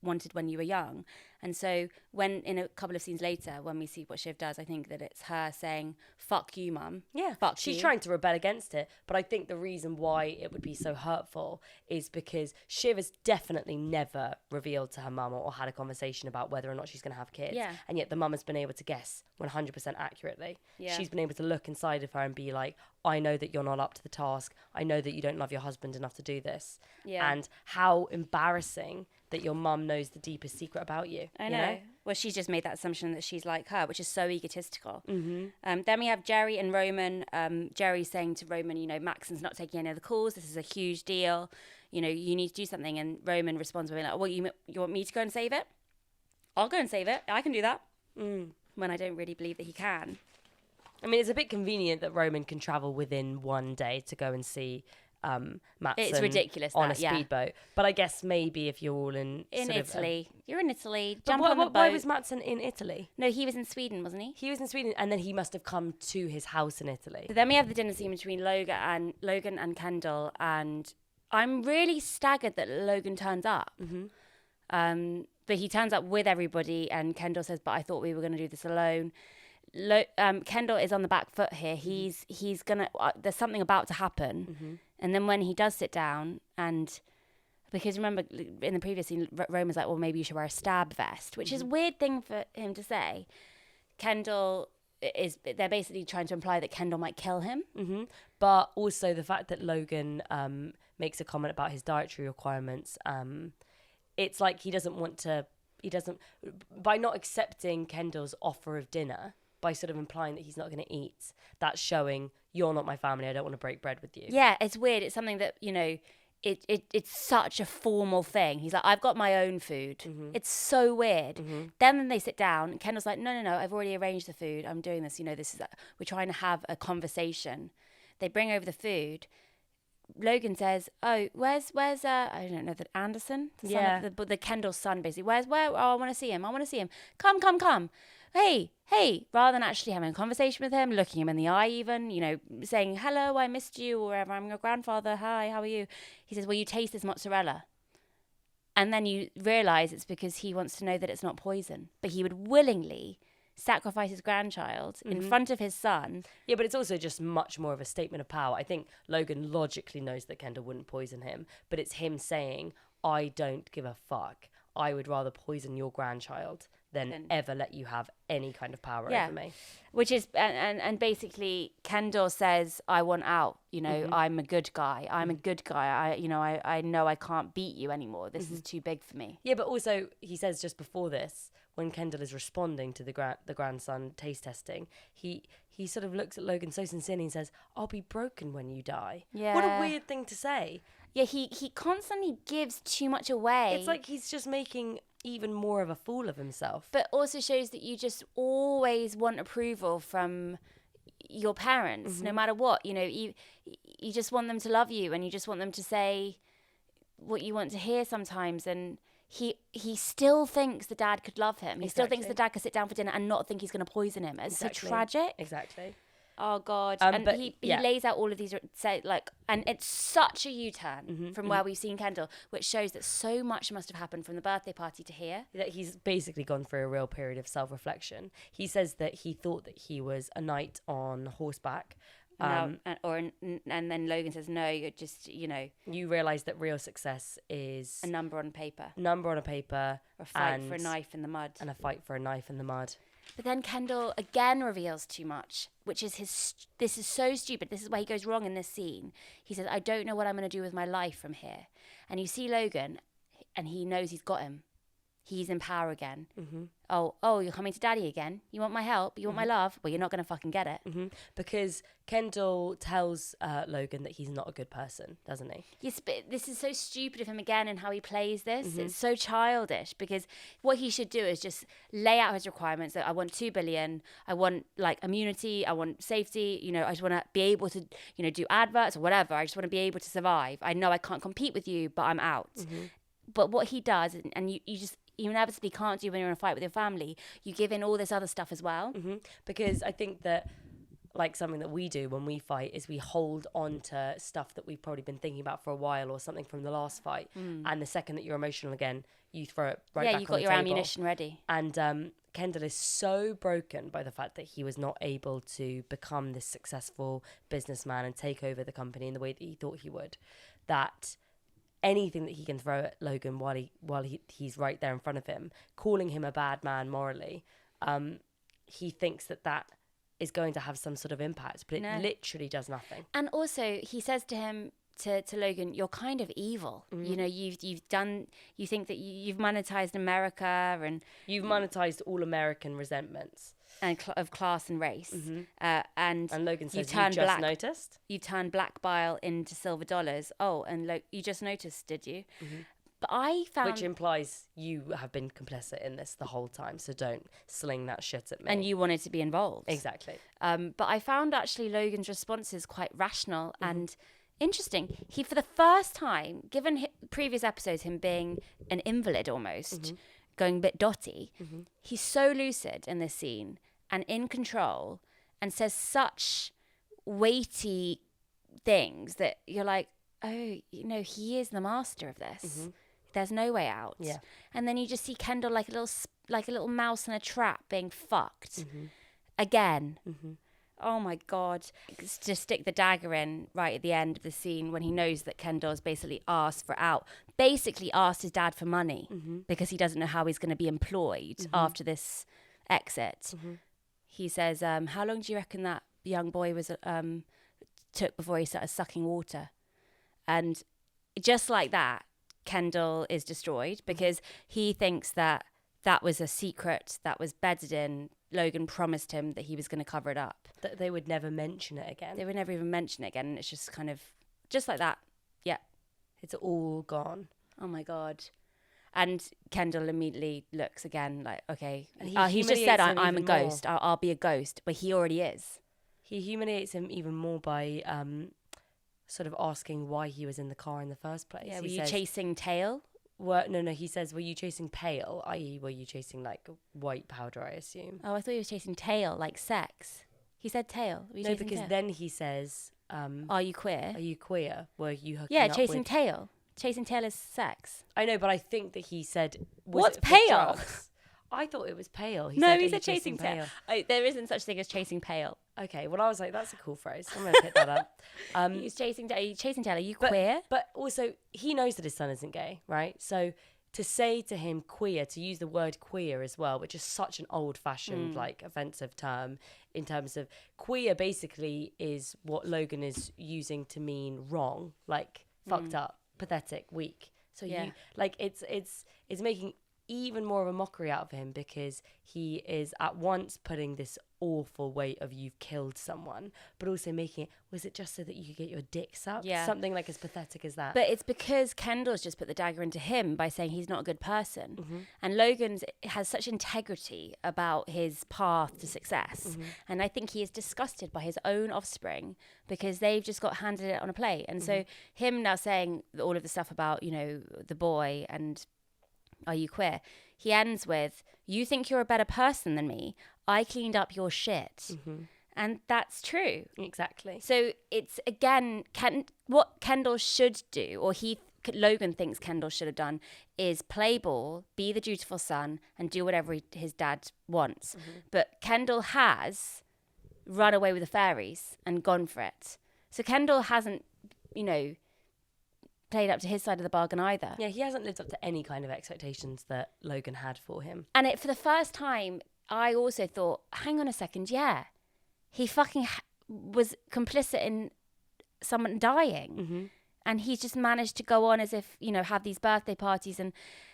[SPEAKER 1] wanted when you were young. And so when in a couple of scenes later, when we see what Shiv does, I think that it's her saying, fuck you, mum.
[SPEAKER 2] Yeah,
[SPEAKER 1] fuck
[SPEAKER 2] she's
[SPEAKER 1] you.
[SPEAKER 2] trying to rebel against it. But I think the reason why it would be so hurtful is because Shiv has definitely never revealed to her mum or had a conversation about whether or not she's going to have kids.
[SPEAKER 1] Yeah.
[SPEAKER 2] And yet the mum has been able to guess 100% accurately.
[SPEAKER 1] Yeah.
[SPEAKER 2] She's been able to look inside of her and be like, I know that you're not up to the task. I know that you don't love your husband enough to do this.
[SPEAKER 1] Yeah.
[SPEAKER 2] And how embarrassing that your mum knows the deepest secret about you.
[SPEAKER 1] I
[SPEAKER 2] you
[SPEAKER 1] know. Well, she's just made that assumption that she's like her, which is so egotistical.
[SPEAKER 2] Mm-hmm.
[SPEAKER 1] Then we have Jerry and Roman. Jerry's saying to Roman, Maxon's not taking any other calls. This is a huge deal. You need to do something. And Roman responds by being like, well, you want me to go and save it? I'll go and save it. I can do that. When I don't really believe that he can.
[SPEAKER 2] I mean, it's a bit convenient that Roman can travel within one day to go and see Matson.
[SPEAKER 1] It's ridiculous
[SPEAKER 2] on
[SPEAKER 1] that,
[SPEAKER 2] a
[SPEAKER 1] yeah.
[SPEAKER 2] speedboat. But I guess maybe if you're all in sort of,
[SPEAKER 1] Italy. You're in Italy.
[SPEAKER 2] but
[SPEAKER 1] Jump on the boat.
[SPEAKER 2] why was Matson in Italy?
[SPEAKER 1] No, he was in Sweden, wasn't he?
[SPEAKER 2] He was in Sweden, and then he must have come to his house in Italy.
[SPEAKER 1] So then we have the dinner scene between Logan and Kendall, and I'm really staggered that Logan turns up. But he turns up with everybody, and Kendall says, but I thought we were going to do this alone. Kendall is on the back foot here. He's gonna there's something about to happen. And then when he does sit down, and because remember in the previous scene, Roman's like, well, maybe you should wear a stab vest, which is a weird thing for him to say. They're basically trying to imply that Kendall might kill him.
[SPEAKER 2] But also the fact that Logan makes a comment about his dietary requirements. It's like he doesn't, by not accepting Kendall's offer of dinner, by sort of implying that he's not going to eat, that's showing, you're not my family, I don't want to break bread with you.
[SPEAKER 1] Yeah, it's weird. It's something that, it's such a formal thing. He's like, I've got my own food. It's so weird. Then they sit down, and Kendall's like, no, I've already arranged the food. I'm doing this. We're trying to have a conversation. They bring over the food. Logan says, "Oh, where's I don't know, the Anderson, the son of the Kendall's son, basically. Where? Oh, I want to see him. Come. Hey. Rather than actually having a conversation with him, looking him in the eye, even, saying, hello, I missed you, or whatever. I'm your grandfather. Hi, how are you? He says, well, you taste this mozzarella. And then you realise it's because he wants to know that it's not poison. But he would willingly sacrifice his grandchild in front of his son.
[SPEAKER 2] Yeah, but it's also just much more of a statement of power. I think Logan logically knows that Kendall wouldn't poison him, but it's him saying, I don't give a fuck. I would rather poison your grandchild than ever let you have any kind of power over me.
[SPEAKER 1] Which is, and basically Kendall says, I want out, I'm a good guy. I'm a good guy. I know I can't beat you anymore. This is too big for me.
[SPEAKER 2] Yeah, but also he says just before this, when Kendall is responding to the grandson taste testing, he sort of looks at Logan so sincerely and says, I'll be broken when you die.
[SPEAKER 1] Yeah.
[SPEAKER 2] What a weird thing to say.
[SPEAKER 1] Yeah, he constantly gives too much away.
[SPEAKER 2] It's like he's just making even more of a fool of himself.
[SPEAKER 1] But also shows that you just always want approval from your parents, no matter what. You just want them to love you, and you just want them to say what you want to hear sometimes. And he still thinks the dad could love him. He still thinks the dad could sit down for dinner and not think he's going to poison him. It's so tragic.
[SPEAKER 2] Exactly.
[SPEAKER 1] Oh God!
[SPEAKER 2] But
[SPEAKER 1] he lays out all of these, and it's such a U-turn from where we've seen Kendall, which shows that so much must have happened from the birthday party to here.
[SPEAKER 2] That he's basically gone through a real period of self-reflection. He says that he thought that he was a knight on horseback.
[SPEAKER 1] And then Logan says, no, you're just,
[SPEAKER 2] You realise that real success is
[SPEAKER 1] a number on paper.
[SPEAKER 2] Or
[SPEAKER 1] a fight for a knife in the mud.
[SPEAKER 2] And a fight for a knife in the mud.
[SPEAKER 1] But then Kendall again reveals too much, which is this is so stupid. This is where he goes wrong in this scene. He says, I don't know what I'm going to do with my life from here. And you see Logan, and he knows he's got him. He's in power again. Oh, you're coming to daddy again? You want my help? You want my love? Well, you're not going to fucking get it.
[SPEAKER 2] Because Kendall tells Logan that he's not a good person, doesn't he?
[SPEAKER 1] Yes, but this is so stupid of him again and how he plays this. It's so childish, because what he should do is just lay out his requirements. That I want 2 billion. I want immunity. I want safety. I just want to be able to, do adverts or whatever. I just want to be able to survive. I know I can't compete with you, but I'm out. But what he does, and you inevitably can't do when you're in a fight with your family, you give in all this other stuff as well.
[SPEAKER 2] Because I think that something that we do when we fight is we hold on to stuff that we've probably been thinking about for a while, or something from the last fight. And the second that you're emotional again, you throw it right back on the table.
[SPEAKER 1] Yeah, you've got your ammunition ready.
[SPEAKER 2] And Kendall is so broken by the fact that he was not able to become this successful businessman and take over the company in the way that he thought he would, that anything that he can throw at Logan while he's right there in front of him, calling him a bad man morally, he thinks that is going to have some sort of impact, but it literally does nothing.
[SPEAKER 1] And also, he says to him, to Logan, you're kind of evil. You think that you've monetized America, and
[SPEAKER 2] you've monetized all American resentments
[SPEAKER 1] and of class and race. And
[SPEAKER 2] Logan says, noticed?
[SPEAKER 1] You turned black bile into silver dollars. Oh, and you just noticed, did you? But I found...
[SPEAKER 2] Which implies you have been complicit in this the whole time, so don't sling that shit at me.
[SPEAKER 1] And you wanted to be involved.
[SPEAKER 2] Exactly.
[SPEAKER 1] But I found actually Logan's responses quite rational and interesting. He, for the first time, given previous episodes, him being an invalid almost, going a bit dotty, he's so lucid in this scene and in control, and says such weighty things that you're like, oh, he is the master of this. There's no way out.
[SPEAKER 2] Yeah.
[SPEAKER 1] And then you just see Kendall like a little mouse in a trap being fucked again. Oh my God. To stick the dagger in right at the end of the scene when he knows that Kendall's basically asked his dad for money because he doesn't know how he's going to be employed after this exit. He says, how long do you reckon that young boy took before he started sucking water? And just like that, Kendall is destroyed because he thinks that was a secret that was bedded in. Logan promised him that he was going to cover it up.
[SPEAKER 2] That they would never mention it again.
[SPEAKER 1] They would never even mention it again. And it's just kind of, just like that. Yeah.
[SPEAKER 2] It's all gone.
[SPEAKER 1] Oh my God. And Kendall immediately looks again like, okay.
[SPEAKER 2] And
[SPEAKER 1] he's just said, I'm a ghost. I'll be a ghost. But he already is.
[SPEAKER 2] He humiliates him even more by sort of asking why he was in the car in the first place.
[SPEAKER 1] Yeah, were you chasing tail?
[SPEAKER 2] No, he says, were you chasing pale? I.e., were you chasing white powder, I assume?
[SPEAKER 1] Oh, I thought he was chasing tail, like sex. He said tail.
[SPEAKER 2] No, because then he says...
[SPEAKER 1] are you queer?
[SPEAKER 2] Are you queer? Were you hooking
[SPEAKER 1] Yeah,
[SPEAKER 2] up
[SPEAKER 1] chasing
[SPEAKER 2] with...
[SPEAKER 1] tail. chasing tail is sex.
[SPEAKER 2] I know, but I think that he said, was
[SPEAKER 1] What's
[SPEAKER 2] it for
[SPEAKER 1] pale?
[SPEAKER 2] drugs? I thought it was pale.
[SPEAKER 1] No,
[SPEAKER 2] "Are
[SPEAKER 1] he
[SPEAKER 2] you
[SPEAKER 1] said chasing tail. There isn't such thing as chasing pale.
[SPEAKER 2] Okay, well, I was like, that's a cool phrase. I'm going to pick that up.
[SPEAKER 1] He's chasing tail. Are you chasing tail? Are you
[SPEAKER 2] But-
[SPEAKER 1] queer?
[SPEAKER 2] But also, he knows that his son isn't gay, right? So to say to him queer, to use the word queer as well, which is such an old-fashioned, like, offensive term in terms of queer basically is what Logan is using to mean wrong, like fucked up, pathetic, weak. So
[SPEAKER 1] Yeah.
[SPEAKER 2] you like it's making even more of a mockery out of him because he is at once putting this awful weight of you've killed someone, but also making it, was it just so that you could get your dick sucked?
[SPEAKER 1] Yeah.
[SPEAKER 2] Something like as pathetic as that.
[SPEAKER 1] But it's because Kendall's just put the dagger into him by saying he's not a good person.
[SPEAKER 2] Mm-hmm.
[SPEAKER 1] And Logan's has such integrity about his path to success.
[SPEAKER 2] Mm-hmm.
[SPEAKER 1] And I think he is disgusted by his own offspring because they've just got handed it on a plate. And so him now saying all of the stuff about, you know, the boy and are you queer? He ends with, you think you're a better person than me. I cleaned up your shit. And that's true.
[SPEAKER 2] Exactly.
[SPEAKER 1] So it's, again, what Kendall should do, or Logan thinks Kendall should have done, is play ball, be the dutiful son, and do whatever his dad wants. But Kendall has run away with the fairies and gone for it. So Kendall hasn't, you know, played up to his side of the bargain either.
[SPEAKER 2] Yeah, he hasn't lived up to any kind of expectations that Logan had for him.
[SPEAKER 1] And for the first time, I also thought, hang on a second, yeah. He fucking was complicit in someone dying. And he's just managed to go on as if, you know, have these birthday parties and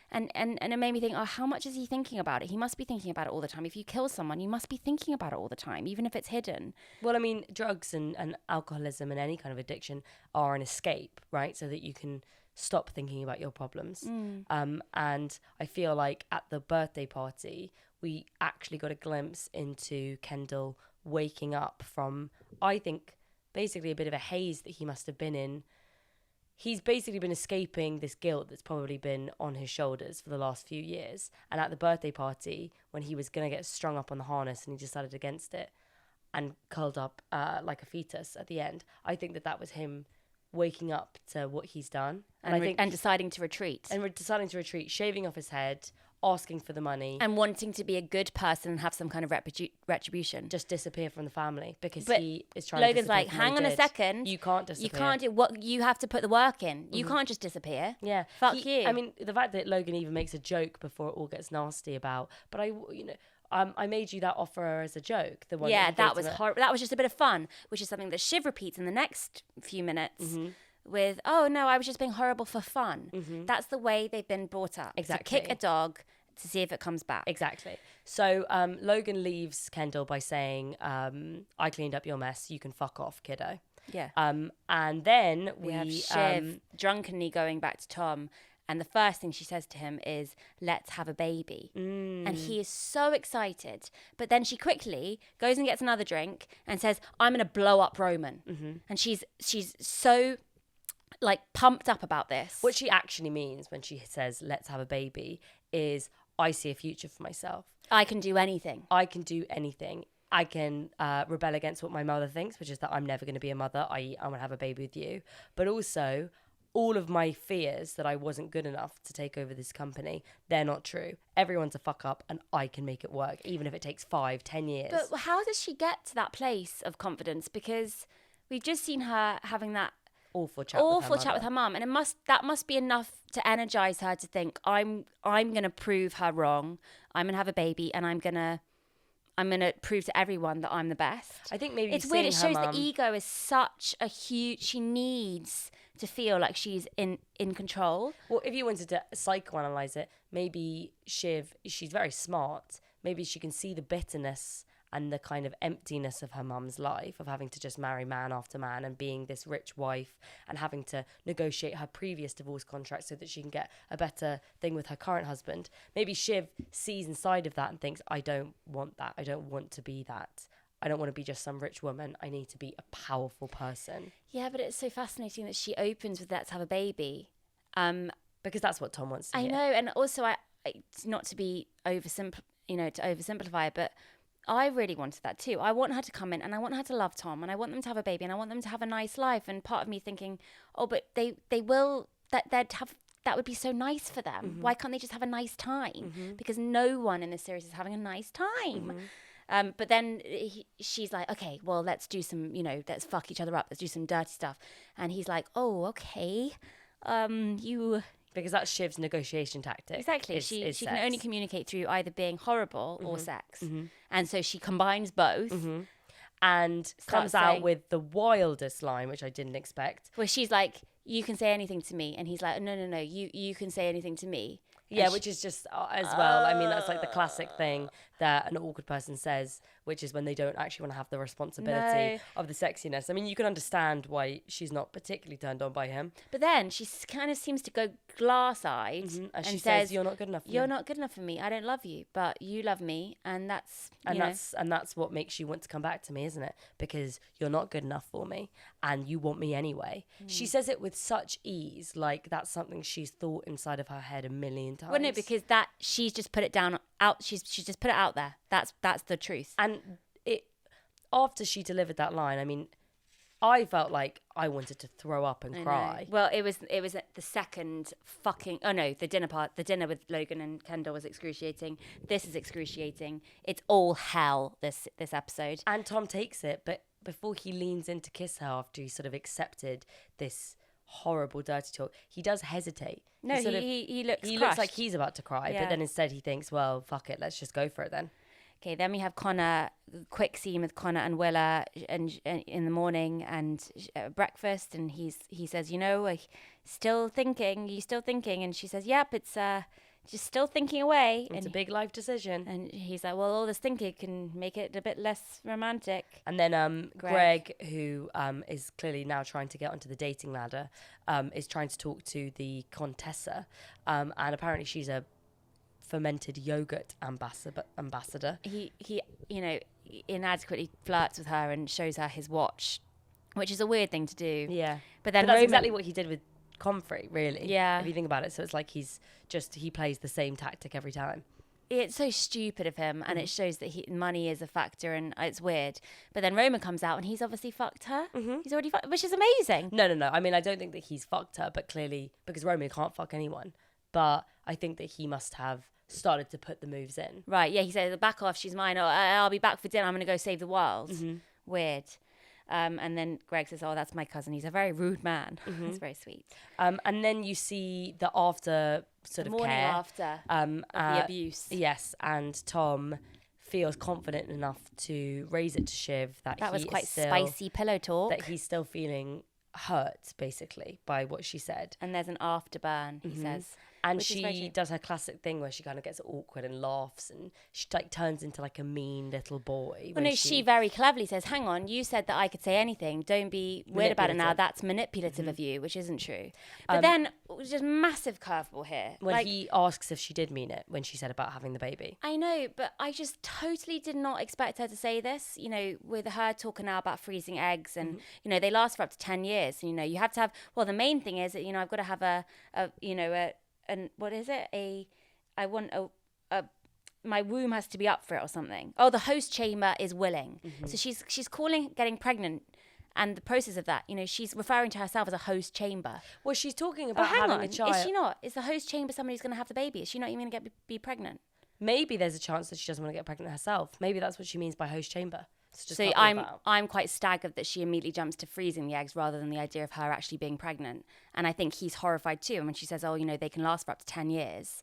[SPEAKER 1] it made me think, oh, how much is he thinking about it? He must be thinking about it all the time. If you kill someone, you must be thinking about it all the time, even if it's hidden.
[SPEAKER 2] Well, I mean, drugs and alcoholism and any kind of addiction are an escape, right? So that you can stop thinking about your problems. And I feel like at the birthday party, we actually got a glimpse into Kendall waking up from, I think, basically a bit of a haze that he must have been in. He's basically been escaping this guilt that's probably been on his shoulders for the last few years. And at the birthday party, when he was going to get strung up on the harness and he decided against it and curled up like a fetus at the end, I think that was him waking up to what he's done.
[SPEAKER 1] And deciding to retreat.
[SPEAKER 2] And deciding to retreat, shaving off his head, asking for the money.
[SPEAKER 1] And wanting to be a good person and have some kind of retribution.
[SPEAKER 2] Just disappear from the family because
[SPEAKER 1] But
[SPEAKER 2] he is trying
[SPEAKER 1] Logan's
[SPEAKER 2] to
[SPEAKER 1] like,
[SPEAKER 2] disappear from what
[SPEAKER 1] hang
[SPEAKER 2] he
[SPEAKER 1] on a
[SPEAKER 2] did.
[SPEAKER 1] second.
[SPEAKER 2] You can't disappear.
[SPEAKER 1] You can't do what you have to put the work in. You can't just disappear.
[SPEAKER 2] Yeah.
[SPEAKER 1] Fuck you.
[SPEAKER 2] I mean, the fact that Logan even makes a joke before it all gets nasty about, but I made you that offer as a joke. The one
[SPEAKER 1] Yeah,
[SPEAKER 2] that
[SPEAKER 1] that was horrible. That was just a bit of fun, which is something that Shiv repeats in the next few minutes with, oh no, I was just being horrible for fun. That's the way they've been brought up.
[SPEAKER 2] Exactly.
[SPEAKER 1] To kick a dog to see if it comes back.
[SPEAKER 2] Exactly. So Logan leaves Kendall by saying, I cleaned up your mess. You can fuck off, kiddo.
[SPEAKER 1] Yeah.
[SPEAKER 2] And then
[SPEAKER 1] we have Shiv drunkenly going back to Tom. And the first thing she says to him is, let's have a baby. And he is so excited. But then she quickly goes and gets another drink and says, I'm going to blow up Roman. And she's so like pumped up about this.
[SPEAKER 2] What she actually means when she says, let's have a baby, is I see a future for myself.
[SPEAKER 1] I can do anything.
[SPEAKER 2] I can do anything. I can rebel against what my mother thinks, which is that I'm never going to be a mother, i.e. I'm going to have a baby with you. But also, all of my fears that I wasn't good enough to take over this company, they're not true. Everyone's a fuck up and I can make it work, even if it takes 5-10 years.
[SPEAKER 1] But how does she get to that place of confidence? Because we've just seen her having that
[SPEAKER 2] awful chat
[SPEAKER 1] with her mum, and that must be enough to energize her to think, I'm gonna prove her wrong. I'm gonna have a baby, and I'm gonna prove to everyone that I'm the best.
[SPEAKER 2] I think maybe
[SPEAKER 1] it's weird. It shows that ego is such a huge. She needs to feel like she's in control.
[SPEAKER 2] Well, if you wanted to psychoanalyze it, maybe Shiv, she's very smart. Maybe she can see the bitterness and the kind of emptiness of her mum's life, of having to just marry man after man and being this rich wife and having to negotiate her previous divorce contract so that she can get a better thing with her current husband. Maybe Shiv sees inside of that and thinks, I don't want that. I don't want to be that. I don't want to be just some rich woman. I need to be a powerful person.
[SPEAKER 1] Yeah, but it's so fascinating that she opens with let's have a baby.
[SPEAKER 2] Because that's what Tom wants to hear.
[SPEAKER 1] I know, and also I not to be oversimplify it, but I really wanted that too. I want her to come in and I want her to love Tom and I want them to have a baby and I want them to have a nice life. And part of me thinking, oh, but they will that would be so nice for them. Why can't they just have a nice time? Because no one in this series is having a nice time. But then she's like, okay, well, let's do some, let's fuck each other up. Let's do some dirty stuff. And he's like, oh, okay.
[SPEAKER 2] Because that's Shiv's negotiation tactic.
[SPEAKER 1] Exactly. She can only communicate through either being horrible or sex. And so she combines both.
[SPEAKER 2] And comes out with the wildest line, which I didn't expect.
[SPEAKER 1] Where she's like, you can say anything to me. And he's like, no, you can say anything to me.
[SPEAKER 2] Yeah, which is just as well. I mean, that's like the classic thing that an awkward person says, which is when they don't actually want to have the responsibility of the sexiness. I mean, you can understand why she's not particularly turned on by him.
[SPEAKER 1] But then she kind of seems to go glass-eyed
[SPEAKER 2] and she says, "You're not good enough for me.
[SPEAKER 1] You're not good enough for me. I don't love you, but you love me, and that's
[SPEAKER 2] that's what makes you want to come back to me, isn't it? Because you're not good enough for me, and you want me anyway." She says it with such ease, like that's something she's thought inside of her head a million times.
[SPEAKER 1] Well, no, because she's just put it out. She's just put it out there. That's the truth.
[SPEAKER 2] And after she delivered that line, I mean, I felt like I wanted to throw up and cry.
[SPEAKER 1] Well, it was the second fucking. Oh no, the dinner with Logan and Kendall was excruciating. This is excruciating. It's all hell. This episode.
[SPEAKER 2] And Tom takes it, but before he leans in to kiss her after he sort of accepted this horrible dirty talk, he does hesitate.
[SPEAKER 1] No, he looks.
[SPEAKER 2] He looks like he's about to cry,
[SPEAKER 1] Yeah.
[SPEAKER 2] but then instead he thinks, well, fuck it, let's just go for it then.
[SPEAKER 1] Okay, then we have Connor, quick scene with Connor and Willa and in the morning and breakfast, and he says, still thinking, you still thinking? And she says, yep, it's just still thinking away.
[SPEAKER 2] It's a big life decision.
[SPEAKER 1] And he's like, well, all this thinking can make it a bit less romantic.
[SPEAKER 2] And then Greg, who is clearly now trying to get onto the dating ladder, is trying to talk to the Contessa, and apparently she's a fermented yogurt ambassador.
[SPEAKER 1] He inadequately flirts with her and shows her his watch, which is a weird thing to do.
[SPEAKER 2] Yeah,
[SPEAKER 1] but then
[SPEAKER 2] that's exactly what he did with Comfrey, really.
[SPEAKER 1] Yeah,
[SPEAKER 2] if you think about it. So it's like he plays the same tactic every time.
[SPEAKER 1] It's so stupid of him, and it shows that money is a factor, and it's weird. But then Roman comes out, and he's obviously fucked her. He's already fucked, which is amazing.
[SPEAKER 2] No. I mean, I don't think that he's fucked her, but clearly, because Roman can't fuck anyone. But I think that he must have started to put the moves in.
[SPEAKER 1] Right, yeah, he said, back off, she's mine. Oh, I'll be back for dinner. I'm going to go save the world. Weird. And then Greg says, oh, that's my cousin. He's a very rude man. He's very sweet.
[SPEAKER 2] And then you see the after sort of
[SPEAKER 1] morning
[SPEAKER 2] care.
[SPEAKER 1] after the abuse.
[SPEAKER 2] Yes, and Tom feels confident enough to raise it to Shiv that
[SPEAKER 1] was quite spicy pillow talk.
[SPEAKER 2] That he's still feeling hurt, basically, by what she said.
[SPEAKER 1] And there's an afterburn, he says.
[SPEAKER 2] And she does her classic thing where she kind of gets awkward and laughs, and she like turns into like a mean little boy.
[SPEAKER 1] Well, no, she very cleverly says, hang on, you said that I could say anything. Don't be weird about it now. That's manipulative of you, which isn't true. But then, just massive curveball here.
[SPEAKER 2] When he asks if she did mean it, when she said about having the baby.
[SPEAKER 1] I know, but I just totally did not expect her to say this, with her talking now about freezing eggs and, they last for up to 10 years. And, you have to have, well, the main thing is that, I've got to have and what is it? My womb has to be up for it or something. Oh, the host chamber is willing. So she's calling getting pregnant, and the process of that, she's referring to herself as a host chamber.
[SPEAKER 2] Well, she's talking about having a child.
[SPEAKER 1] Is she not? Is the host chamber somebody who's going to have the baby? Is she not even going to be pregnant?
[SPEAKER 2] Maybe there's a chance that she doesn't want to get pregnant herself. Maybe that's what she means by host chamber.
[SPEAKER 1] So I'm quite staggered that she immediately jumps to freezing the eggs rather than the idea of her actually being pregnant. And I think he's horrified too. And when she says, oh, they can last for up to 10 years,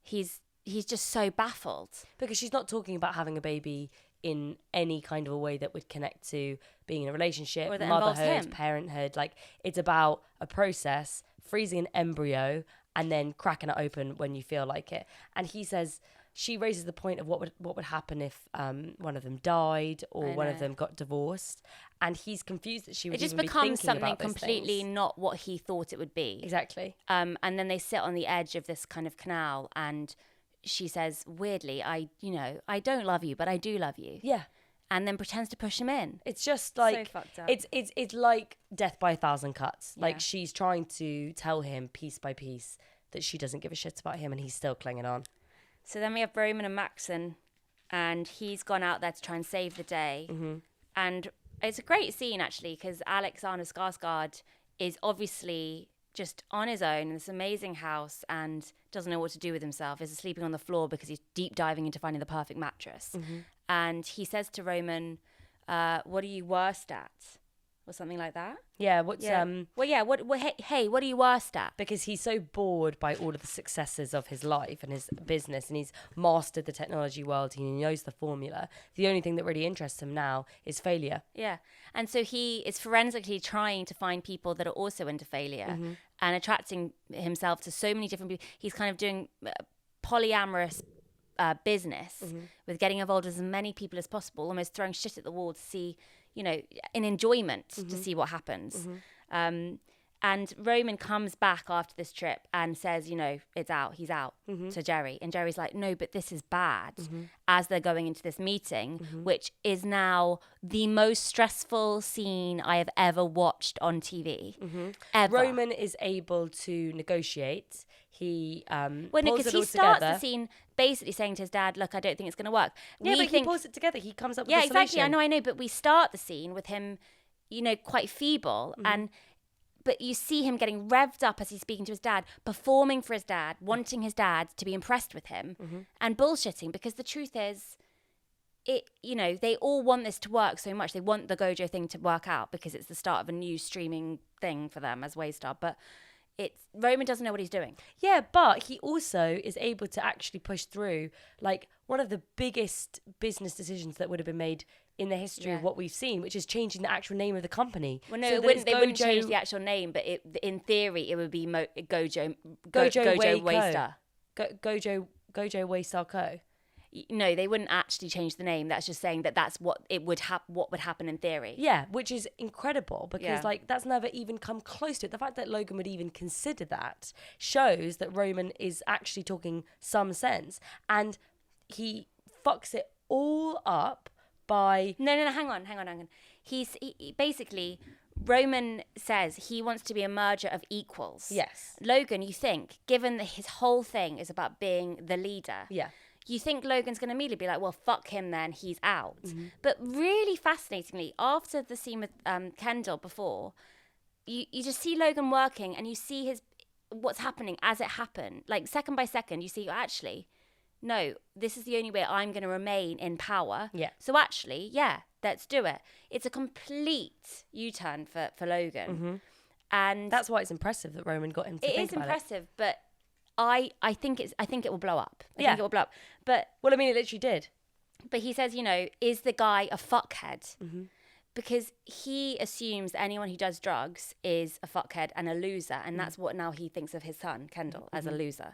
[SPEAKER 1] he's just so baffled.
[SPEAKER 2] Because she's not talking about having a baby in any kind of a way that would connect to being in a relationship,
[SPEAKER 1] or that
[SPEAKER 2] motherhood, parenthood. Like, it's about a process, freezing an embryo and then cracking it open when you feel like it. And he says... She raises the point of what would happen if one of them died or one of them got divorced, and he's confused that she would even be thinking about those things. It just becomes something
[SPEAKER 1] completely not what he thought it would be.
[SPEAKER 2] Exactly.
[SPEAKER 1] And then they sit on the edge of this kind of canal, and she says, weirdly, I don't love you, but I do love you.
[SPEAKER 2] Yeah.
[SPEAKER 1] And then pretends to push him in.
[SPEAKER 2] It's just like
[SPEAKER 1] so fucked up.
[SPEAKER 2] It's like death by a thousand cuts. Yeah. Like, she's trying to tell him piece by piece that she doesn't give a shit about him, and he's still clinging on.
[SPEAKER 1] So then we have Roman and Maxon, and he's gone out there to try and save the day. And it's a great scene, actually, because Alexander Skarsgård is obviously just on his own in this amazing house and doesn't know what to do with himself, is sleeping on the floor because he's deep diving into finding the perfect mattress. And he says to Roman, what are you worst at? Or something like that.
[SPEAKER 2] Yeah, what's
[SPEAKER 1] Hey, what are you worst at?
[SPEAKER 2] because he's so bored by all of the successes of his life and his business, and he's mastered the technology world, he knows the formula. The only thing that really interests him now is failure.
[SPEAKER 1] Yeah. And so he is forensically trying to find people that are also into failure and attracting himself to so many different people. He's kind of doing polyamorous business with getting involved with as many people as possible, almost throwing shit at the wall to see, in enjoyment to see what happens. And Roman comes back after this trip and says, it's out, he's out to Jerry. And Jerry's like, no, but this is bad, as they're going into this meeting, which is now the most stressful scene I have ever watched on TV. Ever.
[SPEAKER 2] Roman is able to negotiate. He pulls
[SPEAKER 1] because
[SPEAKER 2] it
[SPEAKER 1] he
[SPEAKER 2] all
[SPEAKER 1] starts
[SPEAKER 2] together.
[SPEAKER 1] the scene basically saying to his dad, look, I don't think it's going to work.
[SPEAKER 2] Yeah, but he pulls it together. He comes up with a solution.
[SPEAKER 1] Yeah, exactly. I know. But we start the scene with him, quite feeble. But you see him getting revved up as he's speaking to his dad, performing for his dad, wanting his dad to be impressed with him, and bullshitting, because the truth is, they all want this to work so much. They want the Gojo thing to work out because it's the start of a new streaming thing for them as Waystar. But Roman doesn't know what he's doing.
[SPEAKER 2] Yeah, but he also is able to actually push through like one of the biggest business decisions that would have been made in the history of what we've seen, which is changing the actual name of the company.
[SPEAKER 1] Well, no,
[SPEAKER 2] so
[SPEAKER 1] they wouldn't change the actual name, but in theory, it would be Gojo Waystar.
[SPEAKER 2] Gojo Waystar Co.
[SPEAKER 1] No, they wouldn't actually change the name. That's just saying that's what what would happen in theory.
[SPEAKER 2] Yeah, which is incredible because that's never even come close to it. The fact that Logan would even consider that shows that Roman is actually talking some sense, and he fucks it all up by
[SPEAKER 1] No, hang on. He basically, Roman says he wants to be a merger of equals.
[SPEAKER 2] Yes.
[SPEAKER 1] Logan, you think, given that his whole thing is about being the leader.
[SPEAKER 2] Yeah.
[SPEAKER 1] You think Logan's going to immediately be like, well, fuck him then, he's out. But really fascinatingly, after the scene with Kendall before, you just see Logan working and you see what's happening as it happened. Like second by second, you see, actually, no, this is the only way I'm going to remain in power.
[SPEAKER 2] Yeah.
[SPEAKER 1] So actually, let's do it. It's a complete U-turn for Logan. And
[SPEAKER 2] that's why it's impressive that Roman got him to think about it.
[SPEAKER 1] It is impressive, but I think it will blow up. I think it will blow up. But
[SPEAKER 2] well, I mean, it literally did.
[SPEAKER 1] But he says, is the guy a fuckhead? Because he assumes that anyone who does drugs is a fuckhead and a loser, and that's what now he thinks of his son Kendall as a loser.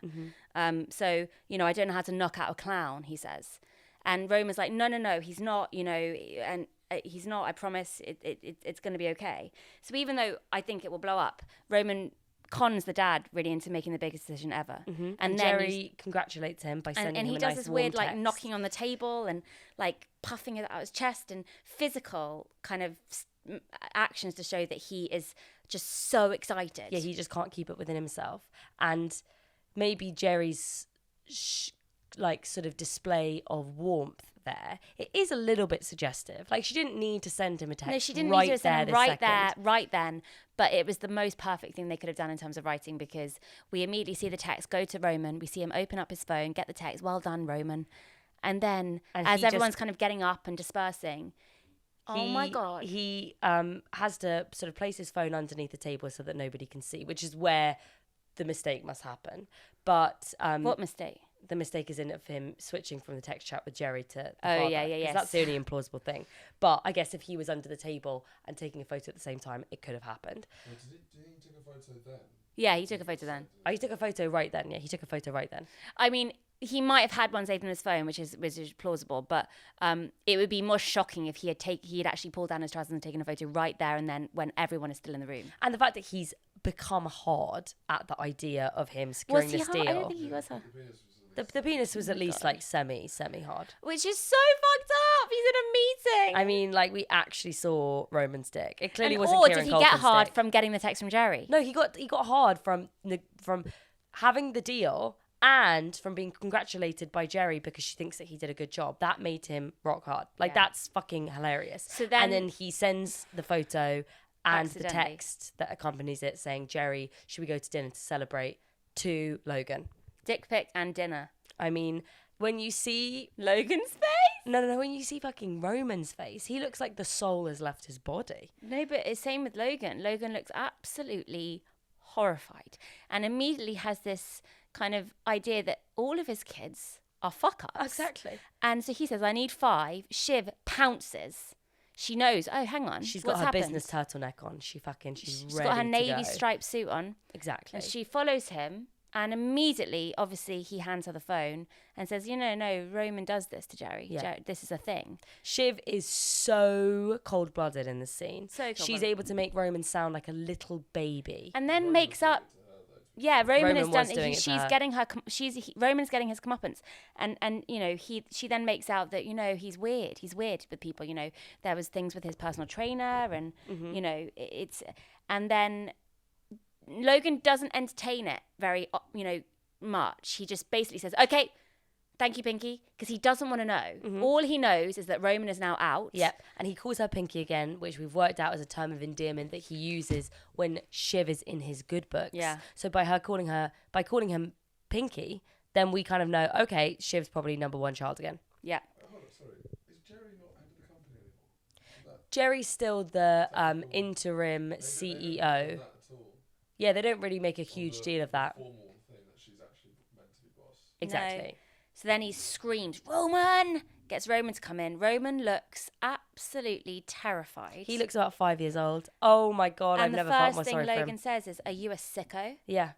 [SPEAKER 1] So I don't know how to knock out a clown, he says. And Roman's like, no, he's not. And he's not. I promise, it's going to be okay. So even though I think it will blow up, Roman cons the dad really into making the biggest decision ever.
[SPEAKER 2] And then Jerry congratulates him by sending him a nice warm text. And he does this weird
[SPEAKER 1] like knocking on the table and like puffing it out his chest and physical kind of actions to show that he is just so excited.
[SPEAKER 2] Yeah, he just can't keep it within himself. And maybe Jerry's sort of display of warmth there, it is a little bit suggestive. Like, she didn't need to send him a text.
[SPEAKER 1] No, she didn't need to send him right then. But it was the most perfect thing they could have done in terms of writing, because we immediately see the text go to Roman. We see him open up his phone, get the text. Well done, Roman. And then, as everyone's kind of getting up and dispersing, oh my God.
[SPEAKER 2] He has to sort of place his phone underneath the table so that nobody can see, which is where the mistake must happen. But
[SPEAKER 1] what mistake?
[SPEAKER 2] The mistake is in of him switching from the text chat with Jerry to the
[SPEAKER 1] father.
[SPEAKER 2] Yeah. Because that's the only implausible thing. But I guess if he was under the table and taking a photo at the same time, it could have happened.
[SPEAKER 3] Well, did he take a photo then?
[SPEAKER 1] Yeah, he took a photo then.
[SPEAKER 2] Oh, he took a photo right then. Yeah, he took a photo right then.
[SPEAKER 1] I mean, he might have had one saved on his phone, which is plausible, but it would be more shocking if he had actually pulled down his trousers and taken a photo right there and then when everyone is still in the room.
[SPEAKER 2] And the fact that he's become hard at the idea of him securing this deal.
[SPEAKER 1] I don't think he was hard.
[SPEAKER 2] The penis was at least like semi hard.
[SPEAKER 1] Which is so fucked up. He's in a meeting.
[SPEAKER 2] I mean, like, we actually saw Roman's dick. It clearly wasn't
[SPEAKER 1] Or
[SPEAKER 2] Kieran
[SPEAKER 1] did he
[SPEAKER 2] Culkin's
[SPEAKER 1] get hard
[SPEAKER 2] dick.
[SPEAKER 1] from getting the text from Jerry?
[SPEAKER 2] No, he got hard from having the deal and from being congratulated by Jerry because she thinks that he did a good job. That made him rock hard. Like, that's fucking hilarious.
[SPEAKER 1] So then,
[SPEAKER 2] and then he sends the photo and the
[SPEAKER 1] Accidentally.
[SPEAKER 2] text that accompanies it saying, Jerry, should we go to dinner to celebrate, to Logan.
[SPEAKER 1] Dick pic and dinner.
[SPEAKER 2] I mean, when you see...
[SPEAKER 1] Logan's face?
[SPEAKER 2] No, when you see fucking Roman's face, he looks like the soul has left his body.
[SPEAKER 1] No, but it's same with Logan. Logan looks absolutely horrified and immediately has this kind of idea that all of his kids are fuck-ups.
[SPEAKER 2] Exactly.
[SPEAKER 1] And so he says, I need 5. Shiv pounces. She knows, oh, hang on.
[SPEAKER 2] She's
[SPEAKER 1] what's
[SPEAKER 2] got her
[SPEAKER 1] happened?
[SPEAKER 2] business turtleneck on. She's
[SPEAKER 1] She's
[SPEAKER 2] ready
[SPEAKER 1] got her
[SPEAKER 2] to
[SPEAKER 1] navy
[SPEAKER 2] go.
[SPEAKER 1] striped suit on.
[SPEAKER 2] Exactly.
[SPEAKER 1] And she follows him. And immediately, obviously, he hands her the phone and says, no, Roman does this to Jerry.
[SPEAKER 2] Yeah.
[SPEAKER 1] This is a thing.
[SPEAKER 2] Shiv is so cold-blooded in this scene.
[SPEAKER 1] So
[SPEAKER 2] She's
[SPEAKER 1] cold-blooded.
[SPEAKER 2] able to make Roman sound like a little baby.
[SPEAKER 1] And then makes up... Yeah, Roman has
[SPEAKER 2] was
[SPEAKER 1] done.
[SPEAKER 2] doing it to
[SPEAKER 1] She's
[SPEAKER 2] her.
[SPEAKER 1] getting her. Roman's getting his comeuppance, and she then makes out that he's weird. He's weird with people. There was things with his personal trainer, and it's and then Logan doesn't entertain it very much. He just basically says, "Okay, thank you, Pinky," because he doesn't want to know. All he knows is that Roman is now out.
[SPEAKER 2] Yep. And he calls her Pinky again, which we've worked out as a term of endearment that he uses when Shiv is in his good books.
[SPEAKER 1] Yeah.
[SPEAKER 2] So by calling him Pinky, then we kind of know, okay, Shiv's probably number 1 child again.
[SPEAKER 1] Yeah.
[SPEAKER 3] Hold on, sorry. Is Jerry not head of the company anymore? Is that
[SPEAKER 2] Jerry's still the interim
[SPEAKER 3] they don't
[SPEAKER 2] CEO.
[SPEAKER 3] do that at all?
[SPEAKER 2] Yeah, they don't really make a huge deal of that.
[SPEAKER 3] Formal thing that she's actually meant to be boss.
[SPEAKER 2] Exactly.
[SPEAKER 1] So then he screams, Roman! Gets Roman to come in. Roman looks absolutely terrified.
[SPEAKER 2] He looks about 5 years old. Oh my God, I've
[SPEAKER 1] and the
[SPEAKER 2] never felt more
[SPEAKER 1] first
[SPEAKER 2] sorry
[SPEAKER 1] thing
[SPEAKER 2] for
[SPEAKER 1] Logan
[SPEAKER 2] him.
[SPEAKER 1] says is, are you a sicko?
[SPEAKER 2] Yeah.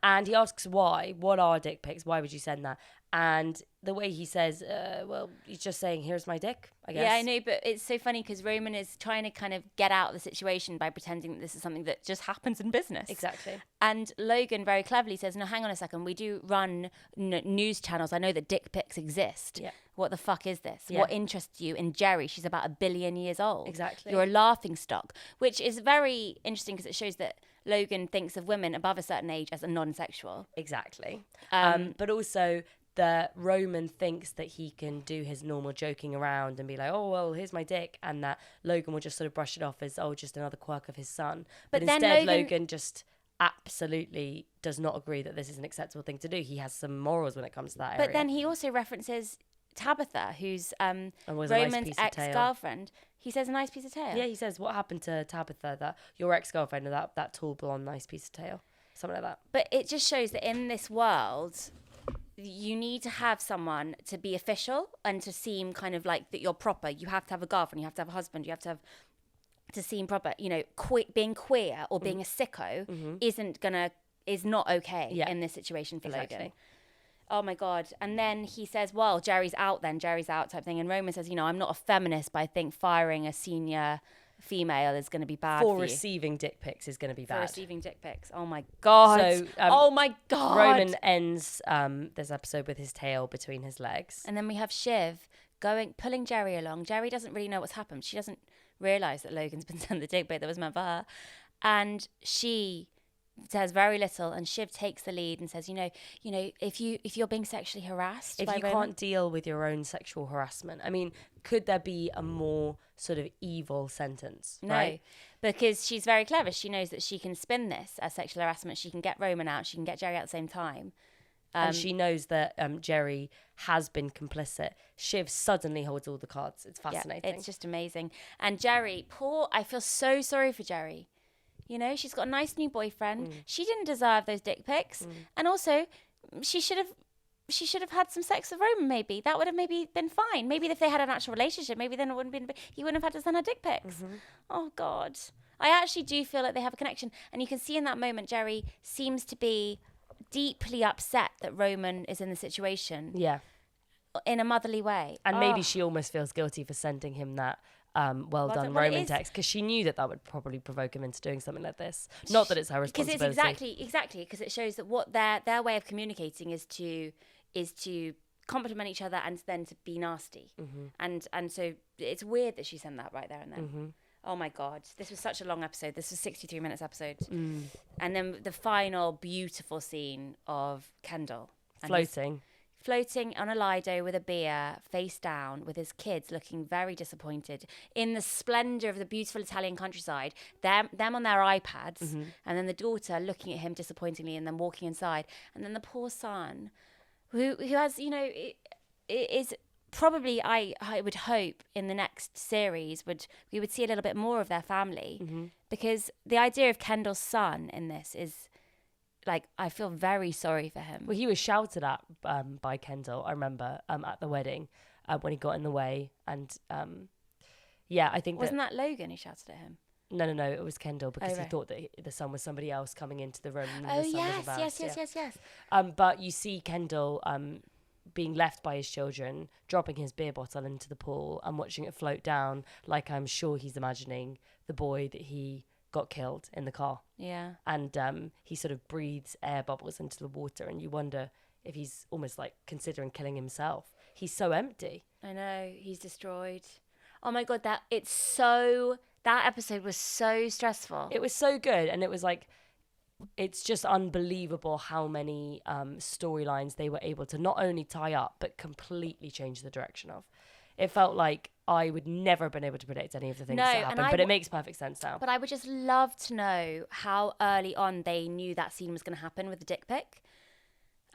[SPEAKER 2] And he asks why. What are dick pics? Why would you send that? And the way he says, well, he's just saying, here's my dick, I guess.
[SPEAKER 1] Yeah, I know, but it's so funny because Roman is trying to kind of get out of the situation by pretending that this is something that just happens in business.
[SPEAKER 2] Exactly.
[SPEAKER 1] And Logan very cleverly says, no, hang on a second. We do run news channels. I know that dick pics exist.
[SPEAKER 2] Yeah.
[SPEAKER 1] What the fuck is this?
[SPEAKER 2] Yeah.
[SPEAKER 1] What interests you in Jerry? She's about 1 billion years old.
[SPEAKER 2] Exactly.
[SPEAKER 1] You're a laughing stock, which is very interesting because it shows that Logan thinks of women above a certain age as a non-sexual.
[SPEAKER 2] Exactly.
[SPEAKER 1] Um,
[SPEAKER 2] But also that Roman thinks that he can do his normal joking around and be like, oh, well, here's my dick. And that Logan will just sort of brush it off as, oh, just another quirk of his son. But
[SPEAKER 1] then
[SPEAKER 2] instead,
[SPEAKER 1] Logan
[SPEAKER 2] Logan just absolutely does not agree that this is an acceptable thing to do. He has some morals when it comes to that area.
[SPEAKER 1] But then he also references Tabitha, who's
[SPEAKER 2] was a nice
[SPEAKER 1] Roman's
[SPEAKER 2] piece of tail.
[SPEAKER 1] ex-girlfriend. He says a nice piece of tail.
[SPEAKER 2] Yeah, he says, what happened to Tabitha, that your ex-girlfriend, or that tall, blonde, nice piece of tail? Something like that.
[SPEAKER 1] But it just shows that in this world, you need to have someone to be official and to seem kind of like that you're proper. You have to have a girlfriend, you have to have a husband, you have to have to seem proper. Being queer or being a sicko is not okay in this situation for Logan. Oh my God. And then he says, well, Jerry's out type thing. And Roman says, I'm not a feminist, but I think firing a senior female is going to be bad for you.
[SPEAKER 2] Receiving dick pics is going to be bad.
[SPEAKER 1] For receiving dick pics. Oh my God.
[SPEAKER 2] So,
[SPEAKER 1] oh my God.
[SPEAKER 2] Roman ends this episode with his tail between his legs.
[SPEAKER 1] And then we have Shiv pulling Jerry along. Jerry doesn't really know what's happened. She doesn't realise that Logan's been sent the dick pic that was meant for her. And she says very little, and Shiv takes the lead and says, if you're being sexually harassed
[SPEAKER 2] if
[SPEAKER 1] by
[SPEAKER 2] you
[SPEAKER 1] Roman,
[SPEAKER 2] can't deal with your own sexual harassment, I mean, could there be a more sort of evil sentence?
[SPEAKER 1] No,
[SPEAKER 2] right?
[SPEAKER 1] because she's very clever. She knows that she can spin this as sexual harassment. She can get Roman out. She can get Jerry out at the same time.
[SPEAKER 2] And she knows that Jerry has been complicit. Shiv suddenly holds all the cards. It's fascinating.
[SPEAKER 1] Yeah, it's just amazing. And Jerry, I feel so sorry for Jerry. She's got a nice new boyfriend. She didn't deserve those dick pics. And also, she should have had some sex with Roman, maybe. That would have maybe been fine. Maybe if they had an actual relationship, maybe then he wouldn't have had to send her dick pics. Oh, God. I actually do feel like they have a connection. And you can see in that moment, Jerry seems to be deeply upset that Roman is in the situation.
[SPEAKER 2] Yeah.
[SPEAKER 1] In a motherly way.
[SPEAKER 2] And maybe she almost feels guilty for sending him that well done Roman text, because she knew that would probably provoke him into doing something like this. Not that it's her responsibility.
[SPEAKER 1] Because it's exactly because it shows that what their way of communicating is to compliment each other and then to be nasty. And so it's weird that she sent that right there and then. Oh my God, this was such a long episode. This was 63 minutes episode. And then the final beautiful scene of Kendall. And
[SPEAKER 2] Floating.
[SPEAKER 1] floating on a Lido with a beer, face down, with his kids looking very disappointed in the splendour of the beautiful Italian countryside, them on their iPads, and then the daughter looking at him disappointingly and then walking inside. And then the poor son, who has, it is probably, I would hope in the next series we would see a little bit more of their family, because the idea of Kendall's son in this is, like, I feel very sorry for him.
[SPEAKER 2] Well, he was shouted at by Kendall, I remember, at the wedding when he got in the way. And I think
[SPEAKER 1] Wasn't that Logan who shouted at him?
[SPEAKER 2] No, it was Kendall, because he
[SPEAKER 1] right.
[SPEAKER 2] thought that the son was somebody else coming into the room. And
[SPEAKER 1] Oh,
[SPEAKER 2] the son was embarrassed,
[SPEAKER 1] yes.
[SPEAKER 2] But you see Kendall being left by his children, dropping his beer bottle into the pool and watching it float down, like I'm sure he's imagining the boy that he got killed in the car.
[SPEAKER 1] Yeah.
[SPEAKER 2] And he sort of breathes air bubbles into the water, and you wonder if he's almost like considering killing himself. He's so empty.
[SPEAKER 1] I know, he's destroyed. Oh my God, that episode was so stressful.
[SPEAKER 2] It was so good, and it was like, it's just unbelievable how many storylines they were able to not only tie up, but completely change the direction of. It felt like I would never have been able to predict any of the things that happened, but it makes perfect sense now.
[SPEAKER 1] But I would just love to know how early on they knew that scene was going to happen with the dick pic.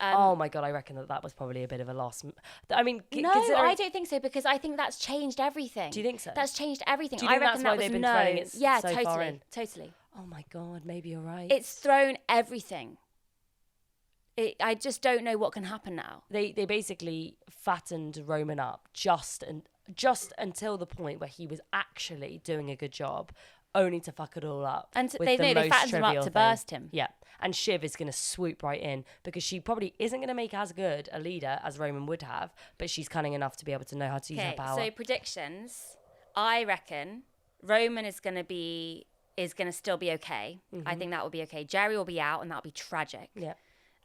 [SPEAKER 2] Oh my God, I reckon that was probably a bit of a loss. I mean,
[SPEAKER 1] no, I don't think so, because I think that's changed everything.
[SPEAKER 2] Do you think so?
[SPEAKER 1] That's changed everything.
[SPEAKER 2] Do you think
[SPEAKER 1] I reckon
[SPEAKER 2] that's why
[SPEAKER 1] that
[SPEAKER 2] they've
[SPEAKER 1] was
[SPEAKER 2] been throwing it
[SPEAKER 1] yeah,
[SPEAKER 2] so
[SPEAKER 1] totally,
[SPEAKER 2] far in?
[SPEAKER 1] Totally.
[SPEAKER 2] Oh my God, maybe you're right.
[SPEAKER 1] It's thrown everything. I just don't know what can happen now.
[SPEAKER 2] They basically fattened Roman up just until the point where he was actually doing a good job, only to fuck it all up.
[SPEAKER 1] And
[SPEAKER 2] with
[SPEAKER 1] they
[SPEAKER 2] the most
[SPEAKER 1] fattened him up
[SPEAKER 2] trivial
[SPEAKER 1] to
[SPEAKER 2] thing.
[SPEAKER 1] burst him.
[SPEAKER 2] Yeah. And Shiv is going to swoop right in, because she probably isn't going to make as good a leader as Roman would have, but she's cunning enough to be able to know how to use her power.
[SPEAKER 1] So predictions, I reckon Roman is going to still be okay. I think that will be okay. Jerry will be out, and that'll be tragic.
[SPEAKER 2] Yeah.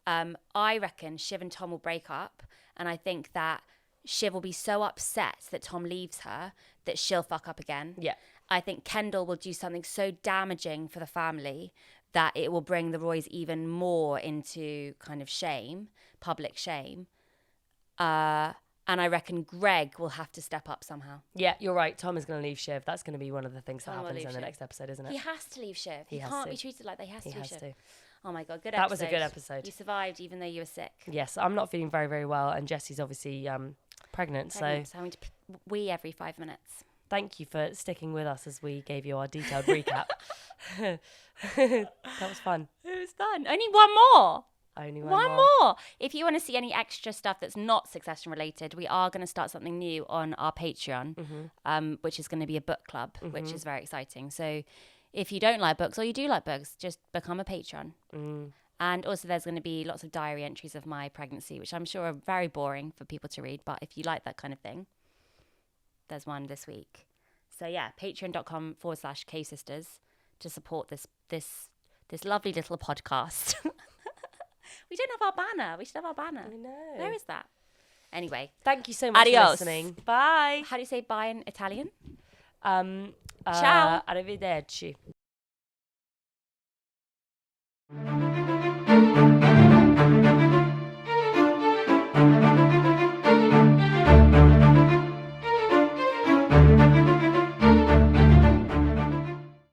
[SPEAKER 1] I reckon Shiv and Tom will break up, and I think that Shiv will be so upset that Tom leaves her that she'll fuck up again.
[SPEAKER 2] Yeah.
[SPEAKER 1] I think Kendall will do something so damaging for the family that it will bring the Roys even more into kind of shame, public shame. And I reckon Greg will have to step up somehow.
[SPEAKER 2] Yeah, you're right. Tom is going to leave Shiv. That's going to be one of the things that
[SPEAKER 1] Tom will
[SPEAKER 2] happens
[SPEAKER 1] leave
[SPEAKER 2] in the
[SPEAKER 1] Shiv.
[SPEAKER 2] next episode, isn't it?
[SPEAKER 1] He has to leave Shiv. He
[SPEAKER 2] has
[SPEAKER 1] can't
[SPEAKER 2] to.
[SPEAKER 1] be treated like that. He has to leave Shiv.
[SPEAKER 2] To.
[SPEAKER 1] Oh my God, good episode.
[SPEAKER 2] That was a good episode.
[SPEAKER 1] You survived even though you were sick.
[SPEAKER 2] Yes, I'm not feeling very, very well, and Jessie's obviously pregnant, so
[SPEAKER 1] having to wee every 5 minutes.
[SPEAKER 2] thank you for sticking with us as we gave you our detailed recap. That was fun.
[SPEAKER 1] It was fun. Only one more.
[SPEAKER 2] Only
[SPEAKER 1] One more. If you want to see any extra stuff that's not Succession related, we are going to start something new on our Patreon, which is going to be a book club, which is very exciting. So if you don't like books or you do like books, just become a patron. And also there's going to be lots of diary entries of my pregnancy, which I'm sure are very boring for people to read. But if you like that kind of thing, there's one this week. So yeah, patreon.com/ksisters to support this lovely little podcast. We don't have our banner. We should have our banner.
[SPEAKER 2] I know.
[SPEAKER 1] Where is that? Anyway.
[SPEAKER 2] Thank you so much
[SPEAKER 1] Adios.
[SPEAKER 2] for listening. Bye.
[SPEAKER 1] How do you say bye in Italian?
[SPEAKER 2] Ciao. Arrivederci.